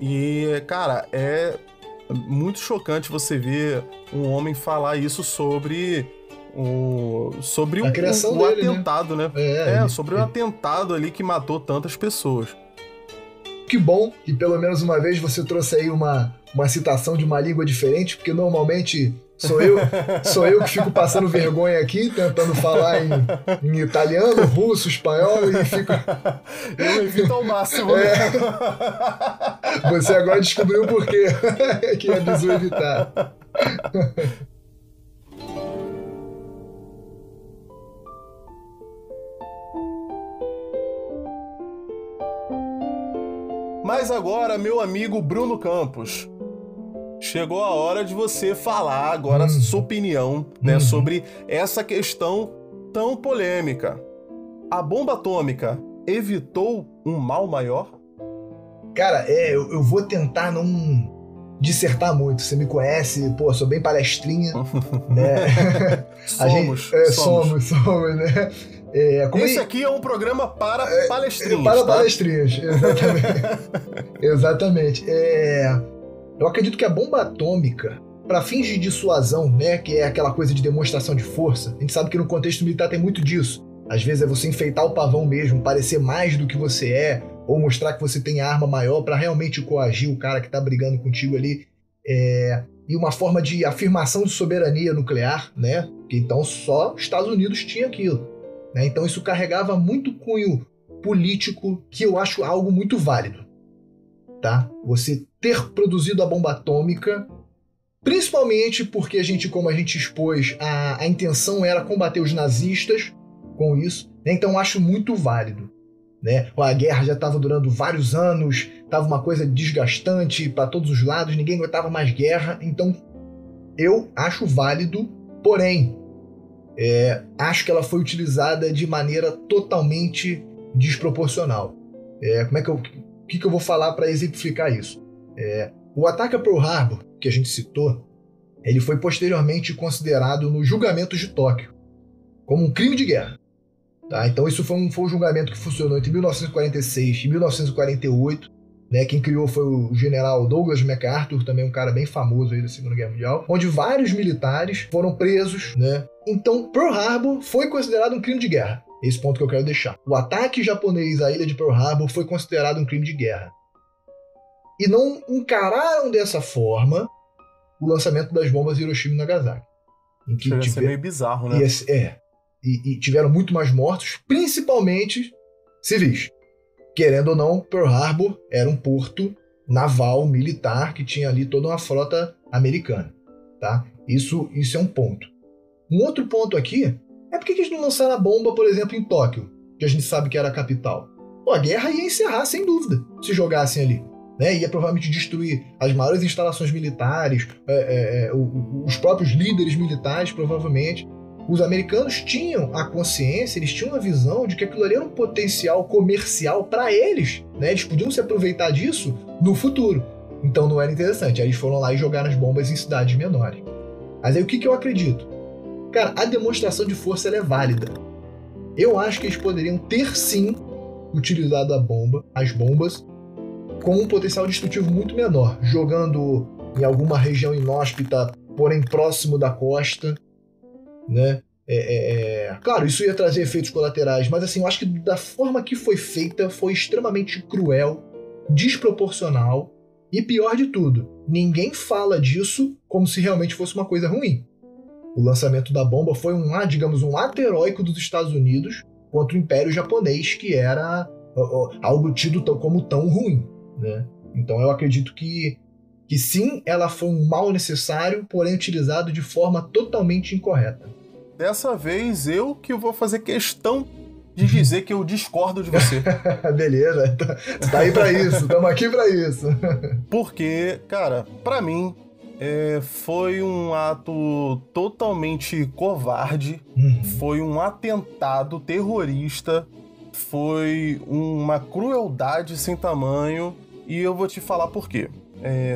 E, cara, é muito chocante você ver um homem falar isso sobre o dele, atentado, né? Sobre o atentado ali que matou tantas pessoas. Que bom que pelo menos uma vez você trouxe aí uma citação de uma língua diferente, porque normalmente sou eu que fico passando vergonha aqui, tentando falar em italiano, russo, espanhol e fico... Eu evito ao máximo. Você agora descobriu por quê que avisou evitar. Mas agora, meu amigo Bruno Campos, chegou a hora de você falar agora sua opinião, né, sobre essa questão tão polêmica. A bomba atômica evitou um mal maior? Cara, eu vou tentar não dissertar muito. Você me conhece, pô, sou bem palestrinha. Somos, né? Esse aqui é um programa para palestrinhas. Para palestrinhas, exatamente. Exatamente. Eu acredito que a bomba atômica, para fins de dissuasão, né, que é aquela coisa de demonstração de força, a gente sabe que no contexto militar tem muito disso. Às vezes é você enfeitar o pavão mesmo, parecer mais do que você é, ou mostrar que você tem arma maior para realmente coagir o cara que tá brigando contigo ali. E uma forma de afirmação de soberania nuclear, né? Que então só os Estados Unidos tinha aquilo. Né? Então isso carregava muito cunho político, que eu acho algo muito válido. Tá? Você ter produzido a bomba atômica, principalmente porque como a gente expôs, a intenção era combater os nazistas com isso, né? Então acho muito válido. Né? A guerra já estava durando vários anos, estava uma coisa desgastante para todos os lados, ninguém aguentava mais guerra, então eu acho válido, porém acho que ela foi utilizada de maneira totalmente desproporcional. O que eu vou falar para exemplificar isso? O ataque a Pearl Harbor, que a gente citou, ele foi posteriormente considerado no julgamento de Tóquio como um crime de guerra. Tá? Então isso foi um julgamento que funcionou entre 1946 e 1948. Né? Quem criou foi o general Douglas MacArthur, também um cara bem famoso aí da Segunda Guerra Mundial, onde vários militares foram presos. Né? Então Pearl Harbor foi considerado um crime de guerra. Esse ponto que eu quero deixar. O ataque japonês à ilha de Pearl Harbor foi considerado um crime de guerra. E não encararam dessa forma o lançamento das bombas de Hiroshima e Nagasaki. Chega a ser meio bizarro, né? E tiveram muito mais mortos, principalmente civis. Querendo ou não, Pearl Harbor era um porto naval, militar, que tinha ali toda uma frota americana. Tá? Isso é um ponto. Um outro ponto aqui é porque eles não lançaram a bomba, por exemplo, em Tóquio, que a gente sabe que era a capital. Pô, a guerra ia encerrar, sem dúvida, se jogassem ali. Né? Ia provavelmente destruir as maiores instalações militares, os próprios líderes militares, provavelmente. Os americanos tinham a consciência, eles tinham a visão de que aquilo ali era um potencial comercial para eles. Né? Eles podiam se aproveitar disso no futuro. Então não era interessante. Aí eles foram lá e jogaram as bombas em cidades menores. Mas aí o que eu acredito? Cara, a demonstração de força ela é válida. Eu acho que eles poderiam ter sim utilizado as bombas, com um potencial destrutivo muito menor, jogando em alguma região inóspita, porém próximo da costa. Né? Claro, isso ia trazer efeitos colaterais, mas assim, eu acho que da forma que foi feita foi extremamente cruel, desproporcional e pior de tudo, ninguém fala disso como se realmente fosse uma coisa ruim. O lançamento da bomba foi um ato heróico dos Estados Unidos contra o Império Japonês, que era algo tido como tão ruim. Né? Então eu acredito que que sim, ela foi um mal necessário, porém utilizado de forma totalmente incorreta. Dessa vez eu que vou fazer questão de dizer que eu discordo de você. Beleza, tá aí pra isso, estamos aqui pra isso. Porque, cara, pra mim, foi um ato totalmente covarde, foi um atentado terrorista, foi uma crueldade sem tamanho, e eu vou te falar por quê.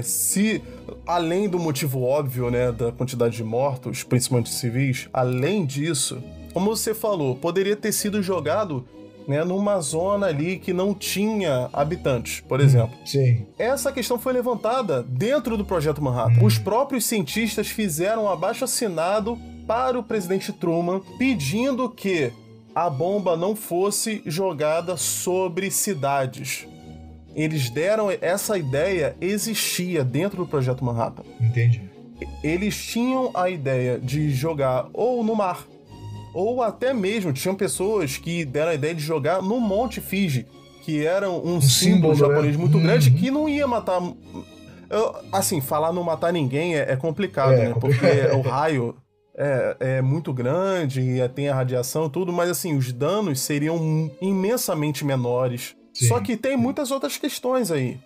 Se, além do motivo óbvio, né, da quantidade de mortos, principalmente civis, além disso, como você falou, poderia ter sido jogado, né, numa zona ali que não tinha habitantes, por exemplo. Sim. Essa questão foi levantada dentro do Projeto Manhattan. Os próprios cientistas fizeram um abaixo-assinado para o presidente Truman, pedindo que a bomba não fosse jogada sobre cidades. Eles deram... Essa ideia existia dentro do Projeto Manhattan. Entendi. Eles tinham a ideia de jogar ou no mar, ou até mesmo tinham pessoas que deram a ideia de jogar no Monte Fiji, que era um símbolo japonês, né, muito grande, que não ia matar... assim, falar não matar ninguém é complicado, né? Porque o raio é muito grande e tem a radiação e tudo, mas assim, os danos seriam imensamente menores. Sim. Só que tem muitas outras questões aí.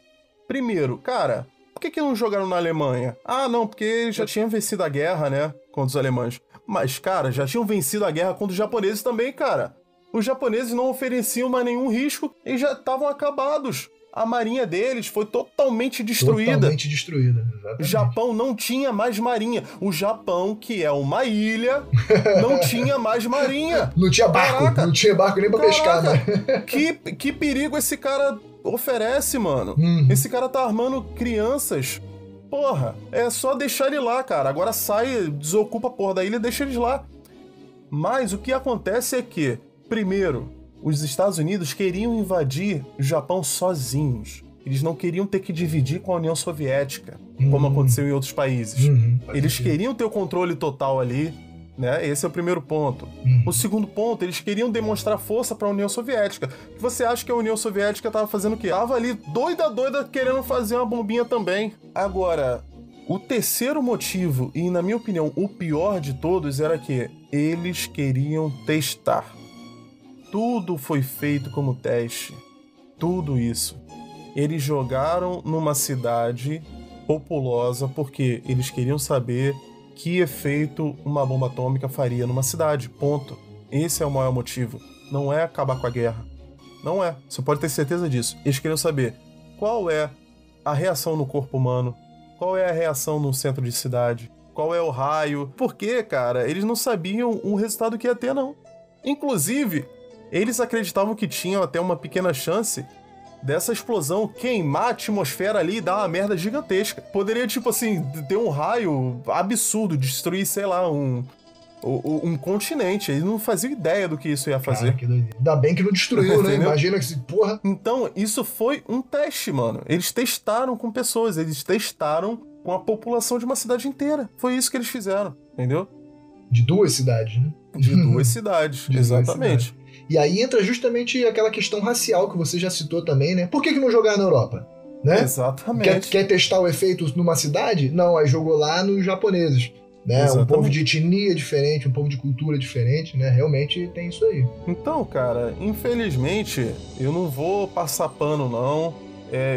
Primeiro, cara, por que não jogaram na Alemanha? Ah, não, porque já tinham vencido a guerra, né, contra os alemães. Mas, cara, já tinham vencido a guerra contra os japoneses também, cara. Os japoneses não ofereciam mais nenhum risco e já estavam acabados. A marinha deles foi totalmente destruída. Totalmente destruída, exatamente. O Japão não tinha mais marinha. O Japão, que é uma ilha, não tinha mais marinha. Não tinha barco, caraca, não tinha barco nem pra pescar, né? Que perigo esse cara oferece, mano. Esse cara tá armando crianças. Porra, é só deixar ele lá, cara. Agora sai, desocupa a porra da ilha e deixa eles lá. Mas o que acontece é que, primeiro, os Estados Unidos queriam invadir o Japão sozinhos. Eles não queriam ter que dividir com a União Soviética, como aconteceu em outros países. Eles queriam ter o controle total ali, né? Esse é o primeiro ponto. O segundo ponto, eles queriam demonstrar força para a União Soviética. Você acha que a União Soviética estava fazendo o quê? Tava ali doida querendo fazer uma bombinha também. Agora, o terceiro motivo, e na minha opinião o pior de todos, era que eles queriam testar. Tudo foi feito como teste. Tudo isso. Eles jogaram numa cidade populosa porque eles queriam saber que efeito uma bomba atômica faria numa cidade. Ponto. Esse é o maior motivo. Não é acabar com a guerra. Não é. Você pode ter certeza disso. Eles queriam saber qual é a reação no corpo humano, qual é a reação no centro de cidade, qual é o raio. Porque, cara, eles não sabiam o resultado que ia ter, não. Inclusive, eles acreditavam que tinham até uma pequena chance dessa explosão queimar a atmosfera ali e dar uma merda gigantesca. Poderia, tipo assim, ter um raio absurdo, destruir, sei lá, um continente. Eles não faziam ideia do que isso ia fazer. Cara, que doideira. Ainda bem que não destruiu, né? Imagina que porra... Então, isso foi um teste, mano. Eles testaram com pessoas, eles testaram com a população de uma cidade inteira. Foi isso que eles fizeram, entendeu? De 2 cidades, né? De 2 cidades, exatamente. E aí entra justamente aquela questão racial que você já citou também, né? Por que não jogar na Europa? Né? Exatamente. Quer testar o efeito numa cidade? Não, aí jogou lá nos japoneses. Né? Um povo de etnia diferente, um povo de cultura diferente, né? Realmente tem isso aí. Então, cara, infelizmente, eu não vou passar pano, não.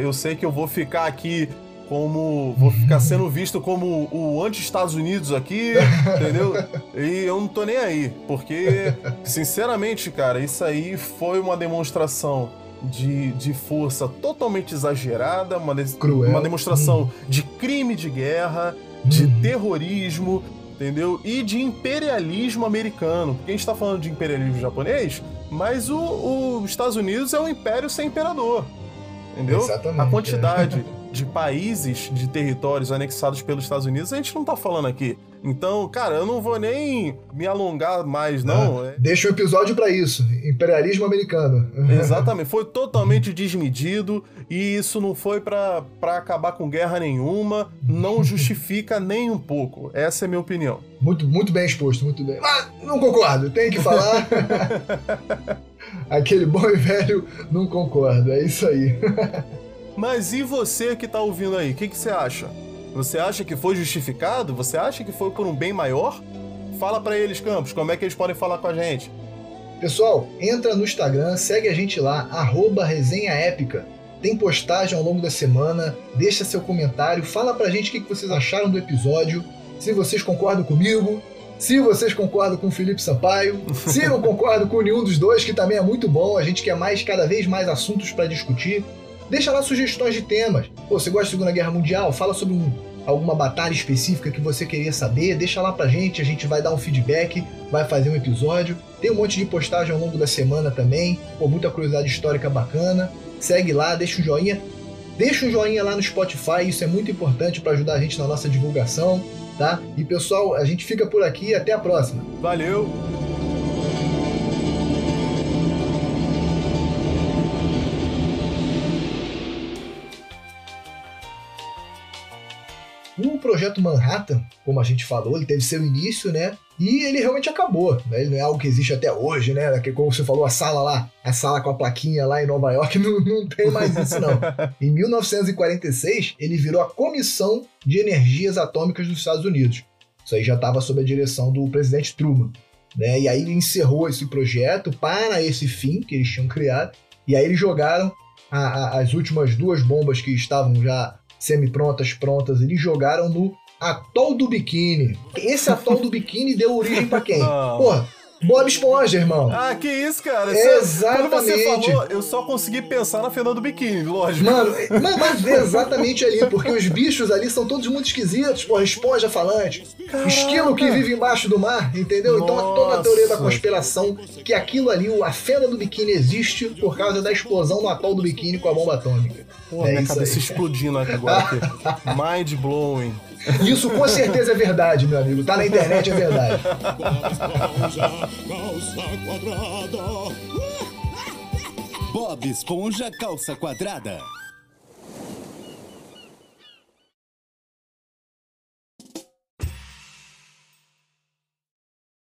Eu sei que eu vou ficar aqui vou ficar sendo visto como o anti-Estados Unidos aqui, entendeu? E eu não tô nem aí, porque, sinceramente, cara, isso aí foi uma demonstração de força totalmente exagerada, uma demonstração de crime de guerra, de terrorismo, entendeu? E de imperialismo americano. Porque a gente tá falando de imperialismo japonês, mas os Estados Unidos é um império sem imperador, entendeu? Exatamente. A quantidade de países, de territórios anexados pelos Estados Unidos, a gente não tá falando aqui. Então, cara, eu não vou nem me alongar mais, não. Deixa um episódio pra isso. Imperialismo americano. Exatamente. Foi totalmente desmedido e isso não foi pra acabar com guerra nenhuma. Não justifica nem um pouco. Essa é a minha opinião. Muito bem exposto, muito bem. Mas não concordo, tem que falar. Aquele bom e velho não concordo, é isso aí. Mas e você que tá ouvindo aí, o que você acha? Você acha que foi justificado? Você acha que foi por um bem maior? Fala pra eles, Campos, como é que eles podem falar com a gente? Pessoal, entra no Instagram, segue a gente lá, @resenhaépica. Tem postagem ao longo da semana, deixa seu comentário, fala pra gente o que vocês acharam do episódio, se vocês concordam comigo, se vocês concordam com o Felipe Sampaio, se não concordam com nenhum dos dois, que também é muito bom, a gente quer cada vez mais assuntos pra discutir. Deixa lá sugestões de temas. Pô, você gosta da Segunda Guerra Mundial? Fala sobre alguma batalha específica que você queria saber, deixa lá pra gente, a gente vai dar um feedback, vai fazer um episódio. Tem um monte de postagem ao longo da semana também, pô, muita curiosidade histórica bacana. Segue lá, deixa um joinha. Deixa um joinha lá no Spotify, isso é muito importante para ajudar a gente na nossa divulgação, tá? E pessoal, a gente fica por aqui, até a próxima. Valeu! O Projeto Manhattan, como a gente falou, ele teve seu início, né? E ele realmente acabou, né? Ele não é algo que existe até hoje, né? Que, como você falou, a sala com a plaquinha lá em Nova York, não tem mais isso, não. Em 1946, ele virou a Comissão de Energias Atômicas dos Estados Unidos. Isso aí já estava sob a direção do presidente Truman, né? E aí ele encerrou esse projeto para esse fim que eles tinham criado, e aí eles jogaram as últimas 2 bombas que estavam já semi-prontas, eles jogaram no Atol do Bikini. Esse Atol do Bikini deu origem pra quem? Porra, Bob Esponja, irmão. Ah, que isso, cara. Exatamente. Quando você falou, eu só consegui pensar na Fernanda do Biquíni, lógico. Mano, mas exatamente ali, porque os bichos ali são todos muito esquisitos. Porra, esponja falante, Caraca. Esquilo que vive embaixo do mar, entendeu? Então toda a teoria da conspiração, que aquilo ali, a Fenda do Biquíni existe por causa da explosão no Atol do Biquíni com a bomba atômica. Pô, minha cabeça explodindo agora aqui. Mind blowing. Isso com certeza é verdade, meu amigo. Tá na internet, é verdade. Bob Esponja Calça Quadrada.